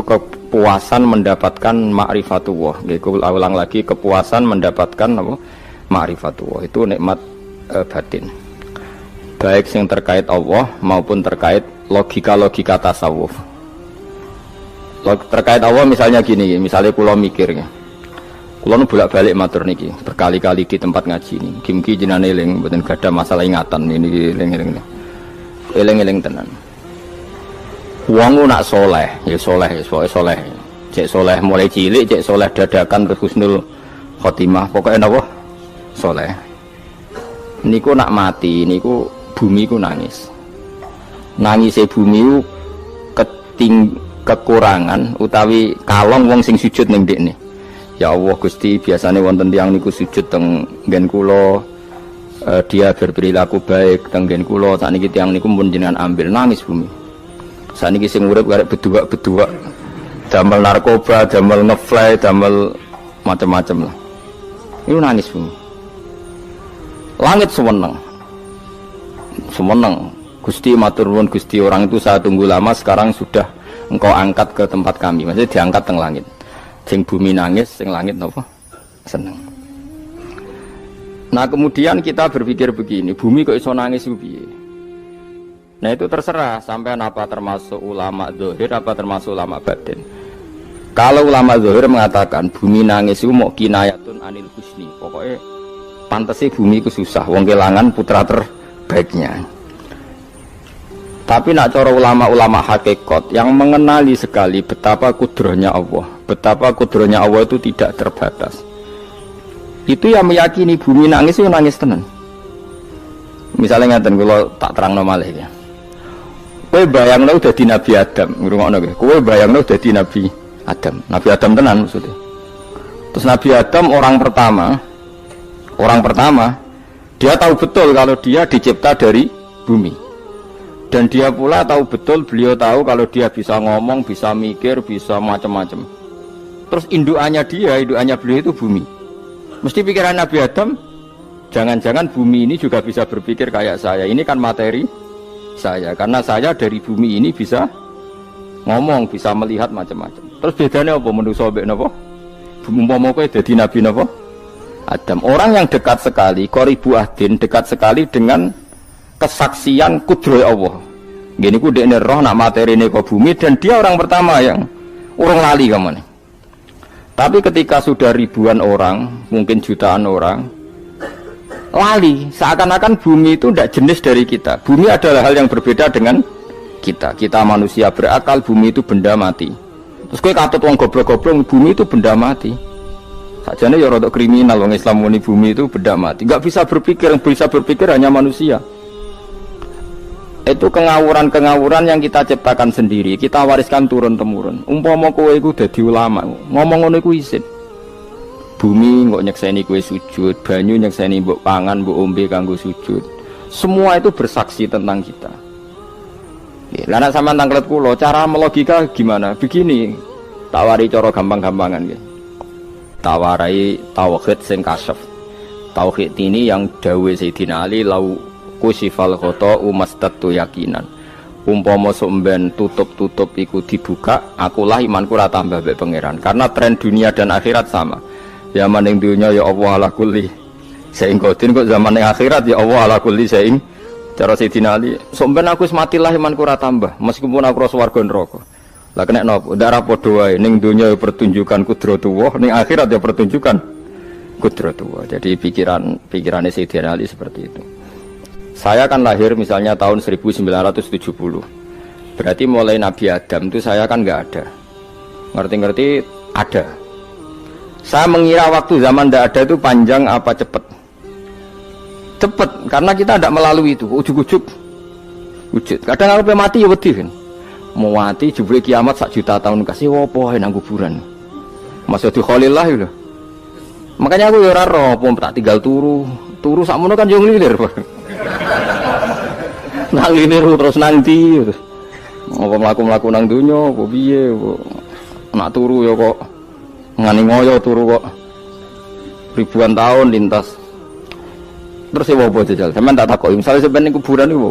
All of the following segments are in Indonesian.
kepuasan mendapatkan ma'rifatullah. Nggih, ulang lagi, kepuasan mendapatkan apa? Ma'rifatullah. Itu nikmat batin. Baik yang terkait Allah maupun terkait logika-logika tasawuf. Terkait Allah misalnya gini, misalnya kula mikirnya. Kula nu bolak-balik matur niki, berkali-kali di tempat ngaji ini. Mugi jenengan eling mboten gadah masalah ingatan ini eling-eling. Eling-eling tenan. Wong nak soleh, ya soleh, ya soleh. Cek soleh mulai cilik, cek soleh dadakan terus husnul khotimah, pokoknya napa? Soleh. Niku nak mati, niku bumi ku nangis. Nangise bumi ku kekurangan utawi kalong wong sing sujud ning ndekne. Ya Allah Gusti, biasane wonten tiyang niku sujud teng nggen kula, dia berperilaku baik teng nggen kula, sakniki tiyang niku pun jenengan ambil, nangis bumi. Sakniki sing urip karek bedua-bedua, damel narkoba, damel ngefly, damel macam-macam lah. Itu nangis bumi. Langit seweneng. Semeneng Gusti matur nuwun Gusti, orang itu saya tunggu lama, sekarang sudah engkau angkat ke tempat kami, maksudnya diangkat teng langit. Sing bumi nangis, sing langit napa? Seneng. Nah kemudian kita berpikir begini, bumi kok iso nangis piye? Nah itu terserah sampean apa termasuk ulama zahir apa termasuk ulama batin. Kalau ulama zahir mengatakan bumi nangis itu mau kinayatun anil husni, pokoknya pantese bumi ku susah, wong kelangan putra terbaiknya. Tapi nak cara ulama-ulama hakikat yang mengenali sekali betapa kudrohnya Allah, betapa kudrohnya Allah itu tidak terbatas. Itu yang meyakini bumi nangis itu nangis tenan. Misalnya ngaten kula tak terangno malih ya. Kowe bayangno dadi Nabi Adam, ngrungokno kowe. Kowe bayangno dadi Nabi Adam. Nabi Adam tenan maksudnya. Terus Nabi Adam orang pertama dia tahu betul kalau dia dicipta dari bumi. Dan dia pula tahu betul, beliau tahu kalau dia bisa ngomong, bisa mikir, bisa macam-macam. Terus indukannya beliau itu bumi. Mesti pikiran Nabi Adam, jangan-jangan bumi ini juga bisa berpikir kayak saya. Ini kan materi saya, karena saya dari bumi ini bisa ngomong, bisa melihat macam-macam. Terus bedanya apa menungso mbek napa? Umpama kowe dadi Nabi napa? Adam. Orang yang dekat sekali, qoribu ahdin, dekat sekali dengan kesaksian kudroh Allah. Gini ku dekne roh nak materi ini ke bumi, dan dia orang pertama yang urung lali kamane. Tapi ketika sudah ribuan orang, mungkin jutaan orang, lali, seakan-akan bumi itu tidak jenis dari kita. Bumi adalah hal yang berbeda dengan kita. Kita manusia berakal, bumi itu benda mati. Terus kowe katut wong goblok-goblok, bumi itu benda mati. Sakjane ya rada kriminal wong Islam muni bumi itu benda mati. Enggak bisa berpikir, yang bisa berpikir hanya manusia. Itu kengawuran-kengawuran yang kita ciptakan sendiri, kita wariskan turun-temurun. Umpama kowe iku dadi ulama, ngomong ngono iku isin. Bumi kok nyekseni kowe sujud, banyu nyekseni mbok pangan, mbok ombe kanggo sujud. Semua itu bersaksi tentang kita. Lah nek sampean tanglet kula, cara melogika gimana? Begini, tawari cara gampang-gampangan nggih. Tawarai tauhid sing kasyaf. Tauhid ini yang dawuh Sayyidina Ali lau kusifal khoto umastatu yakinan. Umpama somben tutup-tutup iku dibuka, akulah imanku ora tambah mbek pangeran. Karena tren dunia dan akhirat sama. Zaman ning dunia ya Allah ala kulli saing kodin, kok zaman ning akhirat ya Allah ala kulli saing. Cara Sayyidina Ali, somben aku wis mati lah imanku ora tambah, meskipun aku ora swarga neraka. Lah kena napa? Ndak padha wae, ning dunia ya pertunjukan kudratullah, ning akhirat ya pertunjukan kudratullah. Jadi pikirannya Sayyidina Ali seperti itu. Saya kan lahir misalnya tahun 1970. Berarti mulai Nabi Adam itu saya kan nggak ada. Ngerti-ngerti ada. Saya mengira waktu zaman tidak ada itu panjang apa cepat? Cepat, karena kita tidak melalui itu. Ujuk-ujuk wujud. Kadang kalau mati ya wedi kan. Mau mati jebule kiamat 1 juta tahun kasih wopo nang kuburan. Masih di Khalillah itu. Makanya aku ya ora roh, tak tinggal turu sakmono kan yo nglilir. Nang ini terus nanti apa mlaku-mlaku nang donya apa piye kok nak turu ya kok ngani ngoyo turu kok ribuan tahun lintas. Terus ya apa jajal sampean tak takoki misalnya sampean ning kuburan iku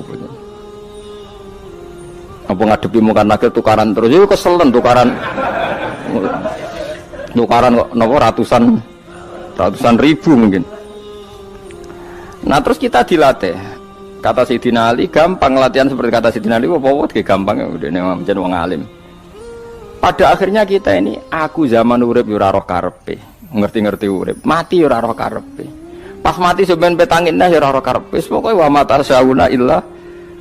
apa Apa ngadepi muka nakil tukaran terus itu keselen tukaran kok nopo ratusan ribu mungkin. Nah terus kita dilatih. Kata Sayyidina Ali gampang latihan seperti kata Sayyidina Ali apa gampang ya udah menjadi wong alim. Pada akhirnya kita ini aku zaman urip yo ora roh karepe, ngerti-ngerti urip, mati yo ora roh karepe. Pas mati sampean petangin dah yo ora roh karepe. Pokoke wa matar sauna illa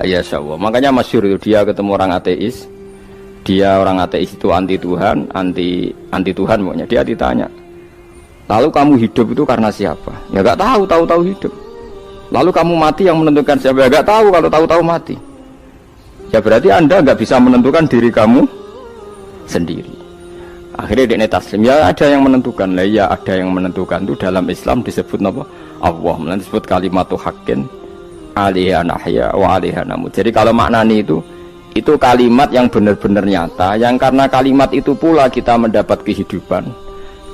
ayyasyallah. Makanya masyhur itu dia ketemu orang ateis. Dia orang ateis itu anti Tuhan, anti Tuhan pokoknya. Dia ditanya, lalu kamu hidup itu karena siapa? Ya gak tahu hidup. Lalu kamu mati yang menentukan siapa? Ya gak tahu, kalau tahu mati. Ya berarti Anda gak bisa menentukan diri kamu sendiri. Akhirnya dia taslim, ya ada yang menentukan. Lah ya ada yang menentukan itu dalam Islam disebut apa? Allah, disebut kalimatu haqqin alaiha nahya wa alaiha namut. Jadi kalau maknanya itu kalimat yang benar-benar nyata, yang karena kalimat itu pula kita mendapat kehidupan,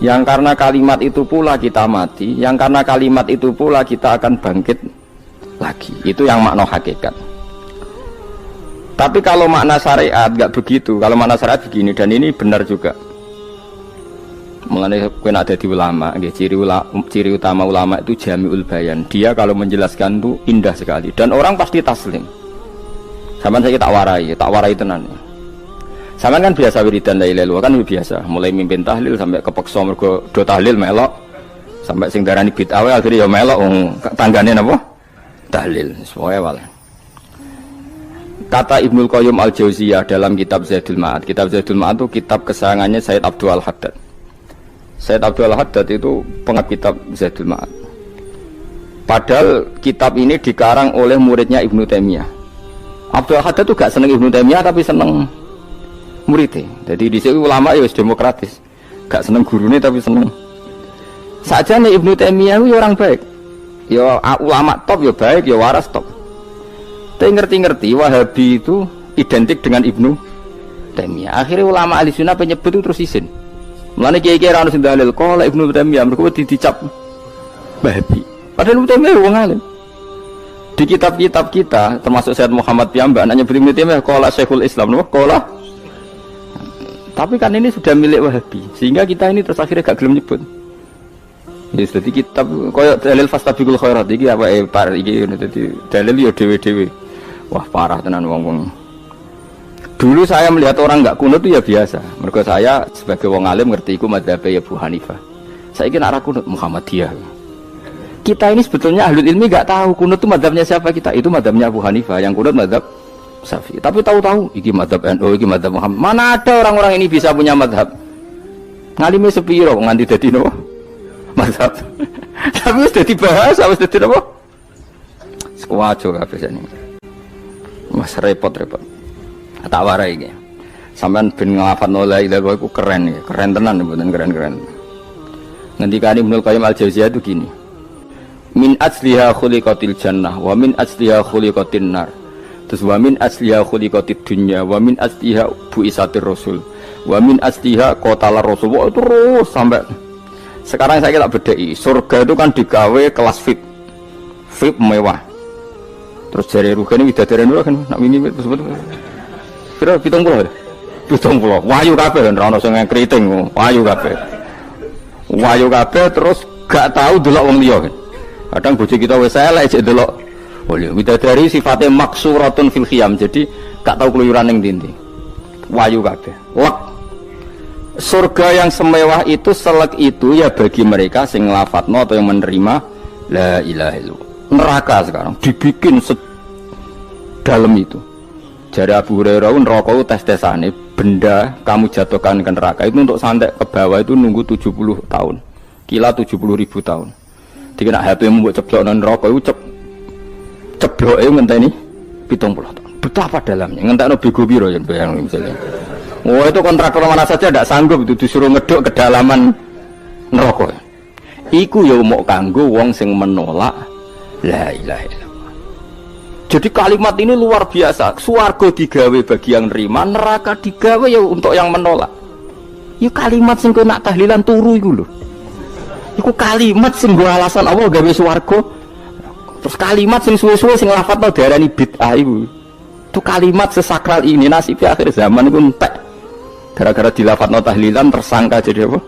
yang karena kalimat itu pula kita mati, yang karena kalimat itu pula kita akan bangkit lagi. Itu yang makna hakikat. Tapi kalau makna syariat nggak begitu. Kalau makna syariat begini, dan ini benar juga. Mengenai kena ada di ulama, ciri utama ulama itu jami'ul bayan. Dia kalau menjelaskan itu indah sekali, dan orang pasti taslim. Sama saya tak warai tenan. Sama kan biasa wiridan la ilaha illallah kan biasa, mulai mimpin tahlil sampai kepeksa mergo do tahlil melok, sampai sing darani bid'ah akhirnya ya melok tanggane napa? Tahlil. Semuanya wale. Kata Ibnul Qayyim Al-Jauziyah dalam kitab Zaidul Ma'ad. Kitab Zaidul Ma'ad itu kitab kesayangannya Sayyid Abdul Haddad. Sayyid Abdul Haddad itu pengarang kitab Zaidul Ma'ad. Padahal kitab ini dikarang oleh muridnya Ibnu Taimiyah. Abdul Haddad itu gak seneng Ibnu Taimiyah tapi seneng muridnya. Jadi di sini ulama ya demokratis, gak seneng gurunya tapi seneng. Saja nih Ibnu Taimiyah itu orang baik, ya ulama top ya baik, ya waras top. Tapi ngerti-ngerti Wahabi itu identik dengan Ibnu Taimiyah. Akhirnya ulama ahli sunnah penyebut itu terus isin. Mulane kiai-kiai ra ono sing dalil kok Ibnu Taimiyah mergo dicap Wahabi. Padahal Ibnu Taimiyah wong alim. Di kitab-kitab kita termasuk Syekh Muhammad Piyambak nanya Ibnu Taimiyah qala Syekhul Islam no qala. Tapi kan ini sudah milik Wahabi sehingga kita ini terus akhirnya gak gelem nyebut. Ya jadi kitab koyo dalil fastabiqul khairat iki apa par iki dadi dalil yo dhewe-dhewe. Wah parah tenan wong-wong. Dulu saya melihat orang enggak kunut itu ya biasa. Mergo saya sebagai wong alim ngerti iku madzhab Abu Hanifah. Saiki nek ora kunut Muhammadiyah. Kita ini sebetulnya ahlul ilmi enggak tahu kunut itu madzhabnya siapa kita. Itu madzhabnya Abu Hanifah, yang kunut madzhab Syafi'i. Tapi tahu-tahu iki madzhab NU, iki madzhab Muhammad. Mana ada orang-orang ini bisa punya madzhab? Ngalime sepiro nganti dadi no madzhab. Tapi wis dadi bahasa, wis dadi apa? Sekuwajo kabeh sene. Mas repot-repot. Tak warai iki. Sampeyan ben nglafadzno la ilaha illallah iku keren iki, keren tenan mboten keren-keren. Ngendikane Ibnu Qayyim Al-Jauziyah itu gini. Min asliha khuliqatil jannah wa min asliha khuliqatin nar. Terus wa min asliha khuliqatid dunya wa min asliha buisatir rasul wa min asliha qatalar rasul. Wah, terus sampai sekarang saya tak bedai. Surga itu kan digawe kelas VIP mewah. Terus jari rugen widadari dulu kan nak wingi sebut. Kira 70. 70. Wahyu kabeh ora ono sing kriting, wahyu kabeh. Wahyu kabeh terus gak tahu delok wong liya kan. Kadang bojo kita wis elek cek delok. Oh iya, widadari sifatnya maksuratun fil khiyam. Jadi gak tahu keluyuran ning ndi. Wahyu kabeh. Lek surga yang semewah itu selek itu ya bagi mereka sing nglafatno atau yang menerima la ilaha illallah. Neraka sekarang dibikin dalam itu. Jari Abu Hurairah neraka itu tes-tesane benda kamu jatuhkan ke neraka itu untuk santai ke bawah itu nunggu 70 tahun. Kila 70.000 tahun. Dikira HP mu mbok ceblokno neraka itu cebloke ngenteni 70 tahun. Betapa dalamnya. Ngentekno bego piro ya bayang misalnya. Oh itu kontraktor mana saja tidak sanggup itu disuruh ngeduk kedalaman neraka. Iku ya mau kanggo wong sing menolak la ilaha illallah. Jadi kalimat ini luar biasa. Swarga digawe bagi yang nerima, neraka digawe ya untuk yang menolak. Ya kalimat sing kowe nak tahlilan turu iku lho. Iku kalimat sing nggo alasan Allah gawe swarga. Terus kalimat sing suwe-suwe sing lafadzno diarani bid'ah iku. Itu kalimat sesakral ini nasibnya akhir zaman itu entek. Gara-gara dilafadzno tahlilan tersangka jadi apa?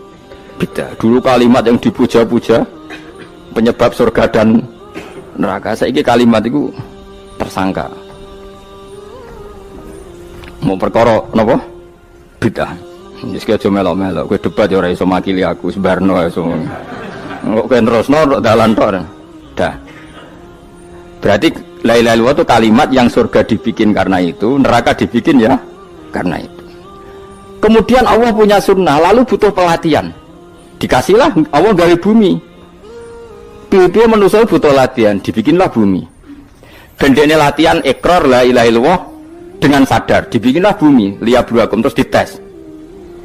Bidah. Dulu kalimat yang dipuja-puja penyebab surga dan neraka. Saiki kalimat itu tersangka. Mau perkara napa? Bidah. Wis aja melok-melok, kowe debat ya ora iso makili aku, sebarno iso. Kok kowe terusno dalan tok. Dah. Berarti la ilaha illallah itu kalimat yang surga dibikin karena itu, neraka dibikin ya karena itu. Kemudian Allah punya sunnah, lalu butuh pelatihan. Dikasihlah Allah dari bumi. Piye manusia butuh latihan, dibikinlah bumi. Dan ini latihan ikrar la ilaha illallah dengan sadar, dibikinlah bumi, liyabluwakum terus dites.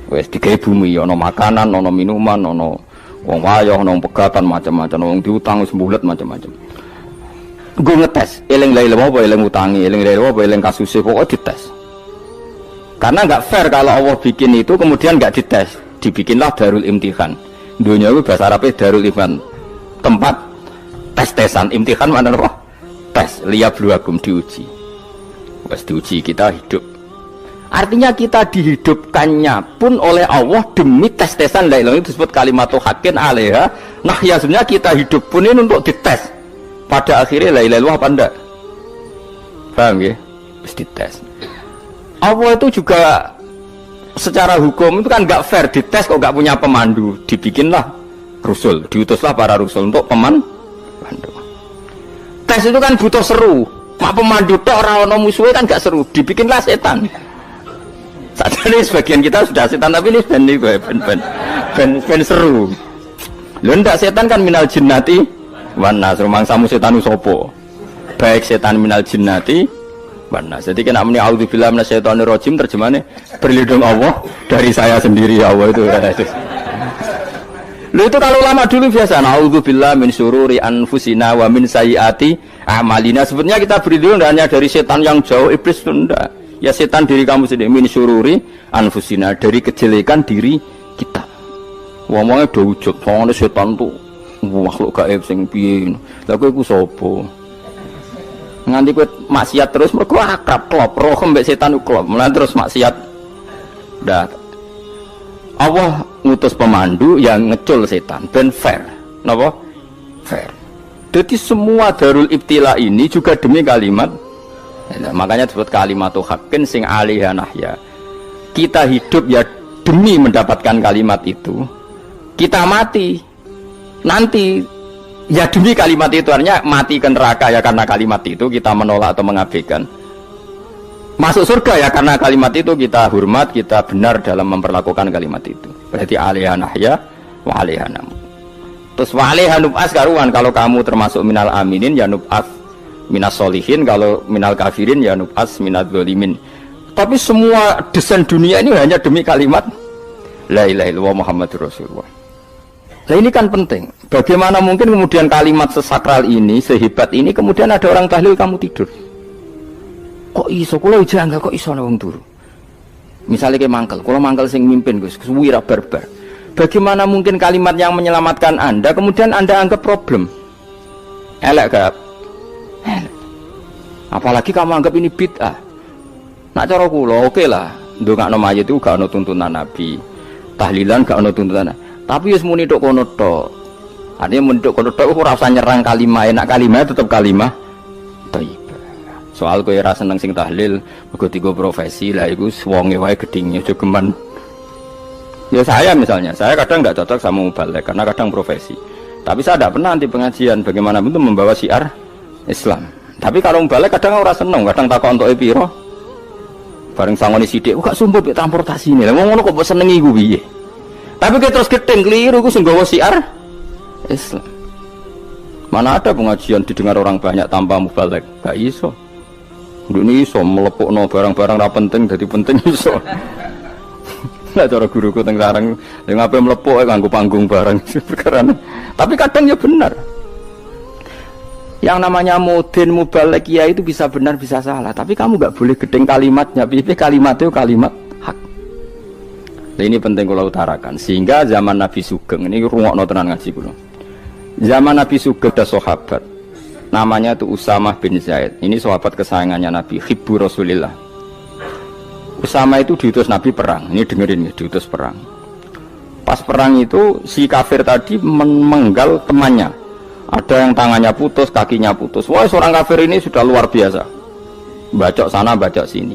Wes digawe bumi, ono makanan, ono minuman, ono wong wayah, ono pegatan macam-macam, wong diutang wis mbulet macam-macam. Gue ngetes, eling la ilaha apa eling utangi, eling la ilaha apa eling kasuse, pokoknya dites. Karena nggak fair kalau Allah bikin itu kemudian nggak dites, dibikinlah darul imtihan. Dunia itu bahasa Arabnya darul imtihan, tempat tes-tesan. Imtihan mana apa? Tes, liyabluwakum, diuji. Pas diuji kita hidup. Artinya kita dihidupkannya pun oleh Allah demi tes-tesan la ilaha itu disebut kalimatu haqqin alaiha. Nah ya sebenarnya kita hidup pun ini untuk dites. Pada akhirnya la ilaha illallah apa enggak? Paham ya? Terus dites. Allah itu juga secara hukum itu kan nggak fair, dites kok nggak punya pemandu, dibikinlah rusul, diutuslah para rusul untuk pemandu. Tes itu kan butuh seru, mak pemandu tok ora ono musuhe kan gak seru, dibikinlah setan. Saat ini sebagian kita sudah setan tapi ini ben seru. Lho ndak setan kan minal jinnati wan nas, rumangsamu setan usopo. Baik setan minal jinnati wan nas. Jadi kena muni auzubillahi minasyaitonir rajim terjemahnya berlindung Allah dari saya sendiri ya Allah itu. Lho itu kalau lama dulu biasa auzubillahi min syururi anfusina wa min sayyiati a'malina. Sebenarnya kita berlindung hanya dari setan yang jauh, iblis itu enggak. Ya setan diri kamu sendiri, min syururi anfusina, dari kejelekan diri kita. Ngomongnya do wujud, soalnya setan tuh makhluk gaib sing piye. Lah kowe iku sapa? Nganti kowe maksiat terus mergo akrab klop, roh mbek setan klop. Mulane terus maksiat. Dah. Allah ngutus pemandu yang ngecul setan ben fair. Napa? Fair. Jadi semua darul ibtila ini juga demi kalimat. Nah, makanya disebut kalimatu haqqin sing alaiha nahya. Kita hidup ya demi mendapatkan kalimat itu. Kita mati nanti ya demi kalimat itu, artinya mati ke neraka ya karena kalimat itu kita menolak atau mengabaikan. Masuk surga ya karena kalimat itu kita hormat, kita benar dalam memperlakukan kalimat itu. Berarti alaiha nahya wa alaiha nam. Terus wa alaiha nub'as karuan, kalau kamu termasuk minal aminin ya nub'as minas solihin, kalau minal kafirin ya nub'as minal zalimin. Tapi semua desain dunia ini hanya demi kalimat la ilaha illallah Muhammadur Rasulullah. Nah ini kan penting. Bagaimana mungkin kemudian kalimat sesakral ini, sehebat ini, kemudian ada orang tahlil kamu tidur. Kok iso? Kalau jangga kok iso wong turu. Misalnya kayak mangkel, kalau mangkel sing mimpin Gus, suwira barbar. Bagaimana mungkin kalimat yang menyelamatkan Anda kemudian Anda anggap problem? Elek gak? Apalagi kamu anggap ini bid'ah. Nak cara kula oke lah, ndongakno mayit itu gak ono tuntunan Nabi. Tahlilan gak ono tuntunan. Tapi wis muni tok kono tok. Artinya muni tok kono tok ora usah nyerang kalimah, enak kalimah tetap kalimah thayyibah. Soal kowe ora seneng sing tahlil, mergo tiga profesi lah iku wonge wae gedhinge aja geman. Ya saya misalnya, saya kadang enggak cocok sama mubalek karena kadang profesi. Tapi saya tidak pernah anti pengajian, bagaimanapun itu membawa syiar Islam. Tapi kalau mubalek kadang ora seneng, kadang takok entuk piro. Bareng sangone sithik, kok sumpah mek transportasi ini. Lah ngono kok mbok senengi ku piye? Tapi kita terus gedeng keliru, itu sungguh siar Islam. Mana ada pengajian didengar orang banyak tanpa mubalek? Gak iso. Ini iso melepukno barang-barang ra penting jadi penting iso. Lah cara guruku teng sareng, lha ngapain melepuk nganggo panggung barang perkara. Tapi kadang ya benar. Yang namanya mudin mubalek ya itu bisa benar bisa salah. Tapi kamu gak boleh gedeng kalimatnya. Piye kalimat itu kalimat hak. Ini penting kalau utarakan, sehingga zaman Nabi Sugeng ini rungokno tenan ngaji kula. Zaman Nabi Sugeng ada sahabat namanya itu Usamah bin Zaid. Ini sahabat kesayangannya Nabi, hibbu Rasulillah. Usama itu diutus Nabi perang. Ini dengerin ya, diutus perang. Pas perang itu si kafir tadi menggal temannya. Ada yang tangannya putus, kakinya putus. Wah, seorang kafir ini sudah luar biasa. Bacok sana, bacok sini.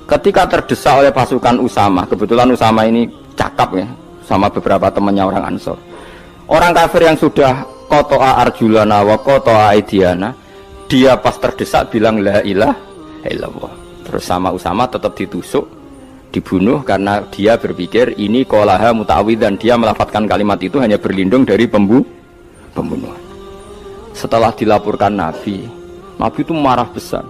Ketika terdesak oleh pasukan Usama, kebetulan Usama ini cakap ya, sama beberapa temannya orang Ansor. Orang kafir yang sudah kotoa arjulana wa kotoa aidiana, dia pas terdesak bilang la ilaha illallah. Terus sama Usama tetap ditusuk, dibunuh karena dia berpikir ini qolaha muta'awid, dan dia melafadzkan kalimat itu hanya berlindung dari pembunuhan. Setelah dilaporkan Nabi itu marah besar.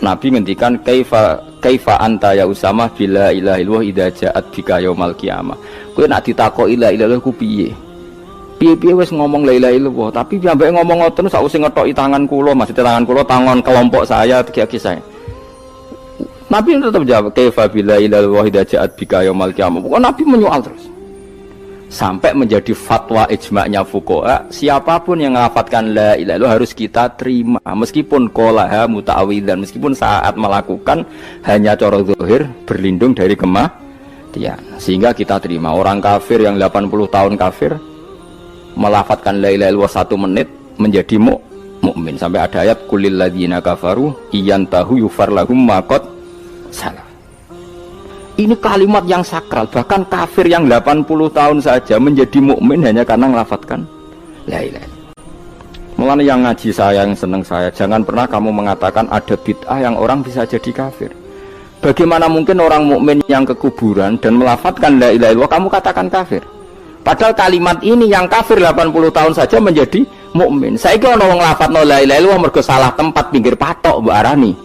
Nabi ngendikan kaifa anta ya Usama bila ilaha illallah idza ja'at bika yaumal qiyamah. Kowe nak ditakoki la ilaha illallah ku piye? Piye-piye wis ngomong la ilaha illallah, tapi sampai ngomong ngoten sak usah ngetoki tangan kula, maksudnya tangan kula tangan kelompok saya, kaki saya. Nabi tetap jawab kaifa bila ilaha illallah idza ja'at bika yaumal qiyamah. Pokoknya Nabi menyoal terus. Sampai menjadi fatwa ijma'nya fuqaha, siapapun yang melafadzkan la ilaha illallah harus kita terima meskipun qolaha muta'awidzan, meskipun saat melakukan hanya cara zahir berlindung dari kematian, sehingga kita terima. Orang kafir yang 80 tahun kafir melafadzkan la ilaha illallah 1 menit menjadi mukmin. Sampai ada ayat kulil ladzina kafaru iyantahu yufar lahum ma qad salaf. Ini kalimat yang sakral, bahkan kafir yang 80 tahun saja menjadi mukmin hanya karena melafadzkan la ilaha illallah. Mulane yang ngaji saya, yang seneng saya, jangan pernah kamu mengatakan ada bid'ah yang orang bisa jadi kafir. Bagaimana mungkin orang mukmin yang ke kuburan dan melafadzkan la ilaha illallah kamu katakan kafir? Padahal kalimat ini yang kafir 80 tahun saja menjadi mukmin. Saiki ana wong lafadzno la ilaha illallah mergo salah tempat pinggir patok mbok arani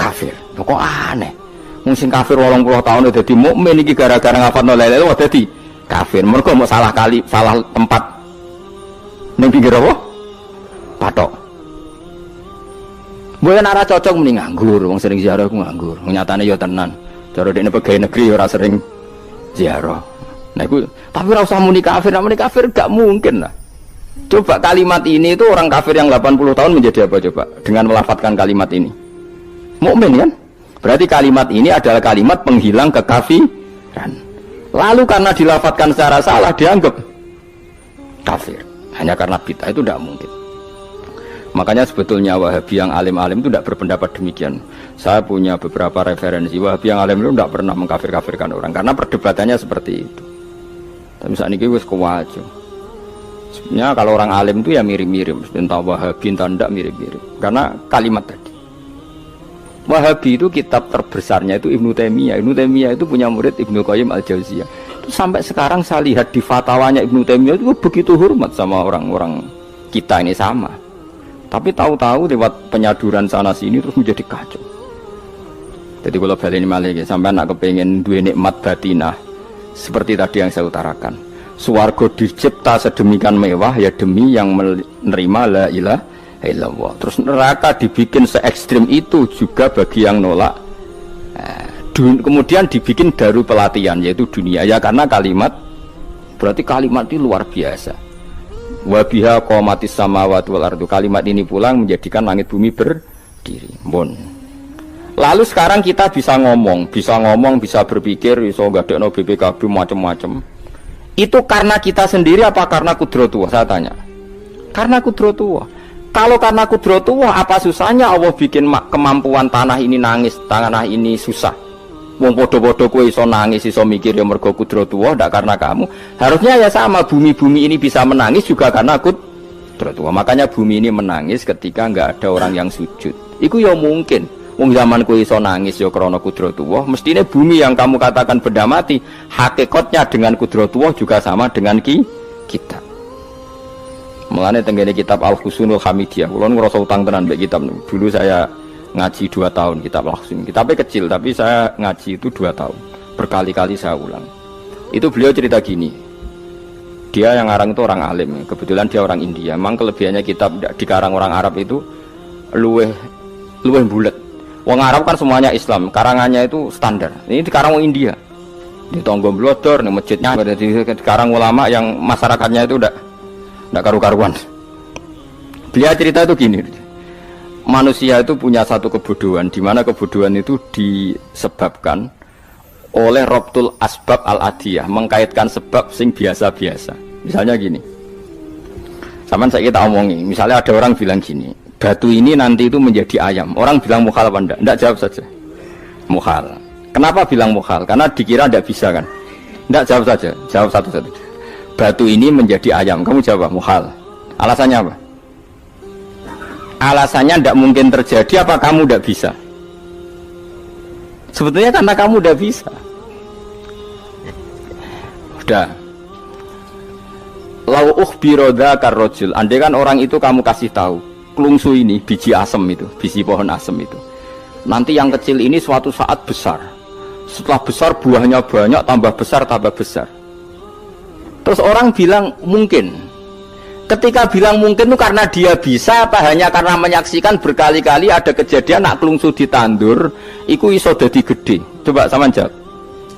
kafir. Kok aneh. Mungkin kafir 80 tahun udah dadi mukmin iki gara-gara ngafalno la ilaha illallah dadi kafir. Mergo mau salah tempat ning pinggir apa? Patok. Mboten ora cocok muni nganggur, wong sering ziarah ku nganggur. Nyatane ya tenan. Cara dekne pegawai negeri ora sering ziarah. Nah iku tapi ora usah muni kafir, muni kafir gak mungkin lah. Coba kalimat ini itu orang kafir yang 80 tahun menjadi apa coba dengan melafadzkan kalimat ini? Mukmin kan? Berarti kalimat ini adalah kalimat penghilang kekafiran. Lalu karena dilafadzkan secara salah dianggap kafir. Hanya karena bid'ah itu tidak mungkin. Makanya sebetulnya Wahabi yang alim-alim itu tidak berpendapat demikian. Saya punya beberapa referensi Wahabi yang alim itu tidak pernah mengkafir-kafirkan orang karena perdebatannya seperti itu. Tapi saat ini wis kuwajo. Sebenarnya kalau orang alim itu ya mirip-mirip, entah Wahabi entah tidak mirip-mirip. Karena kalimat tadi. Wahabi itu kitab terbesarnya itu Ibnu Taimiyah. Ibnu Taimiyah itu punya murid Ibnu Qayyim Al-Jauziyah. Itu sampai sekarang saya lihat di fatwanya Ibnu Taimiyah itu begitu hormat sama orang-orang kita ini sama. Tapi tahu-tahu lewat penyaduran sana sini terus menjadi kacau. Jadi kalau balik ini malah sampai anak kepengen dua nikmat batinah seperti tadi yang saya utarakan. Swarga dicipta sedemikian mewah ya demi yang menerima la ilaha illallah. Terus neraka dibikin se ekstrim itu juga bagi yang nolak. Kemudian dibikin daru pelatihan yaitu dunia ya karena kalimat berarti kalimat itu luar biasa. Wa biha qamatis samawati wal ardu. Kalimat ini pulang menjadikan langit bumi berdiri. Bon. Lalu sekarang kita bisa ngomong, bisa berpikir, bisa ngadekno BPKB macam-macam. Itu karena kita sendiri apa karena kudratullah? Saya tanya. Karena kudratullah. Kalau karena kudratullah, apa susahnya Allah bikin kemampuan tanah ini nangis, tanah ini susah. Wong podo-podo kowe iso nangis, iso mikir ya mergo kudratullah, ndak karena kamu. Harusnya ya sama, bumi-bumi ini bisa menangis juga karena kudratullah. Makanya bumi ini menangis ketika enggak ada orang yang sujud. Iku ya mungkin. Wong zaman kowe iso nangis ya krana kudratullah, mestine bumi yang kamu katakan benda mati, hakikatnya dengan kudratullah juga sama dengan kita. Mulane tenggene kitab Al-Husunul Hamidiyah, kula ngrasa utang tenan mbek kitab niku. Dulu saya ngaji 2 tahun kitab Al-Husun. Kitabnya kecil tapi saya ngaji itu 2 tahun. Berkali-kali saya ulang. Itu beliau cerita gini. Dia yang ngarang itu orang alim, kebetulan dia orang India. Memang kelebihannya kitab dikarang orang Arab itu luweh bulet. Wong Arab kan semuanya Islam, karangannya itu standar. Ini dikarang orang India. Di Tonggo Blodor, di masjidnya, dikarang ulama yang masyarakatnya itu udah karu-karuan. Beliau cerita itu gini, manusia itu punya satu kebodohan, di mana kebodohan itu disebabkan oleh robtul asbab al-adiyah, mengkaitkan sebab sing biasa-biasa. Misalnya gini, sama saya kita omongi, misalnya ada orang bilang gini, batu ini nanti itu menjadi ayam. Orang bilang mukhal apa enggak? Enggak, jawab saja. Mukhal. Kenapa bilang mukhal? Karena dikira enggak bisa kan? Enggak, jawab saja. Jawab satu-satu. Batu ini menjadi ayam. Kamu jawab mukhal. Alasannya apa? Alasannya enggak mungkin terjadi apa kamu enggak bisa? Sebetulnya karena kamu enggak bisa. Udah. Lau ukhbiro dzakar rajul. Andai kan orang itu kamu kasih tahu, klungsu ini biji asem itu, biji pohon asem itu. Nanti yang kecil ini suatu saat besar. Setelah besar buahnya banyak, tambah besar, tambah besar. Terus orang bilang mungkin. Ketika bilang mungkin itu karena dia bisa apa hanya karena menyaksikan berkali-kali ada kejadian nak klungsu ditandur, iku iso dadi gede. Coba sama jawab.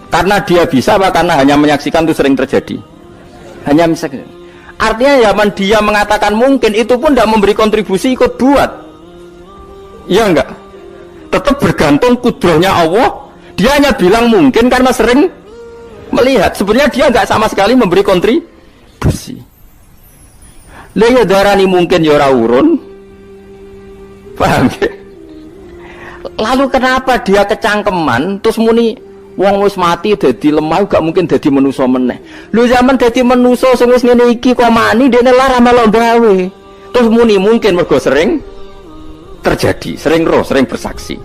Karena dia bisa apa karena hanya menyaksikan itu sering terjadi? Hanya menyaksikan. Artinya zaman dia mengatakan mungkin itu pun tidak memberi kontribusi ikut buat. Ya enggak? Tetap bergantung kudrahnya Allah. Dia hanya bilang mungkin karena sering melihat. Sebenarnya dia enggak sama sekali memberi kontribusi. Lha darani mungkin ya ora urun. Paham ya? Lalu kenapa dia kecangkeman terus muni wong wis mati dadi lemah gak mungkin dadi manusa meneh. Lho zaman dadi manusa sing wis ngene iki kok mani dene lara melo gawe. Terus muni mungkin mergo sering terjadi, sering roh, sering bersaksi.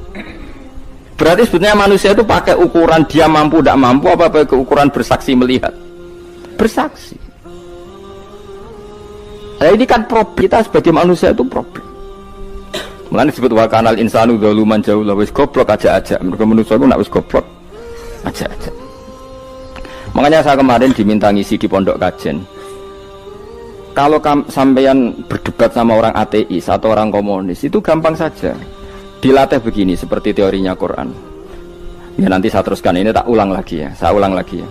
Berarti sebetulnya manusia itu pakai ukuran dia mampu tidak mampu apa pakai ukuran bersaksi melihat? Bersaksi. Nah ini kan problem kita sebagai manusia itu problem. Mulane disebut wa kanal insanu zaluman jahula wis goblok aja-aja. Mergo manusia itu nak wis goblok aja-aja. Makanya saya kemarin diminta ngisi di pondok kajen. Kalau sampeyan berdebat sama orang ateis atau orang komunis itu gampang saja. Dilatih begini seperti teorinya Quran. Ya nanti saya teruskan ini tak ulang lagi ya. Saya ulang lagi ya.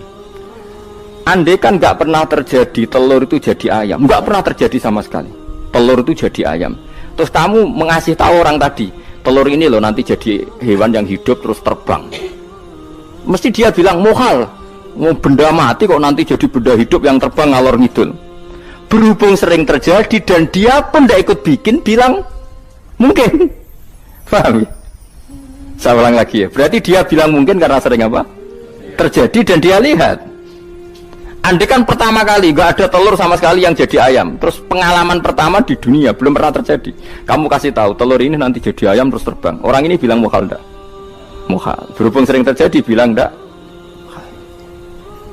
Andai kan nggak pernah terjadi telur itu jadi ayam, nggak pernah terjadi sama sekali. Telur itu jadi ayam. Terus kamu mengasih tahu orang tadi, telur ini loh nanti jadi hewan yang hidup terus terbang. Mesti dia bilang mukhal, mau benda mati kok nanti jadi benda hidup yang terbang ngalor ngidul. Berhubung sering terjadi dan dia pun tidak ikut bikin, bilang mungkin. Paham ya? Saya ulang lagi ya. Berarti dia bilang mungkin karena sering apa? Terjadi dan dia lihat. Andai kan pertama kali nggak ada telur sama sekali yang jadi ayam, terus pengalaman pertama di dunia belum pernah terjadi. Kamu kasih tahu telur ini nanti jadi ayam terus terbang. Orang ini bilang mukhal enggak? Mukhal. Berhubung sering terjadi bilang enggak?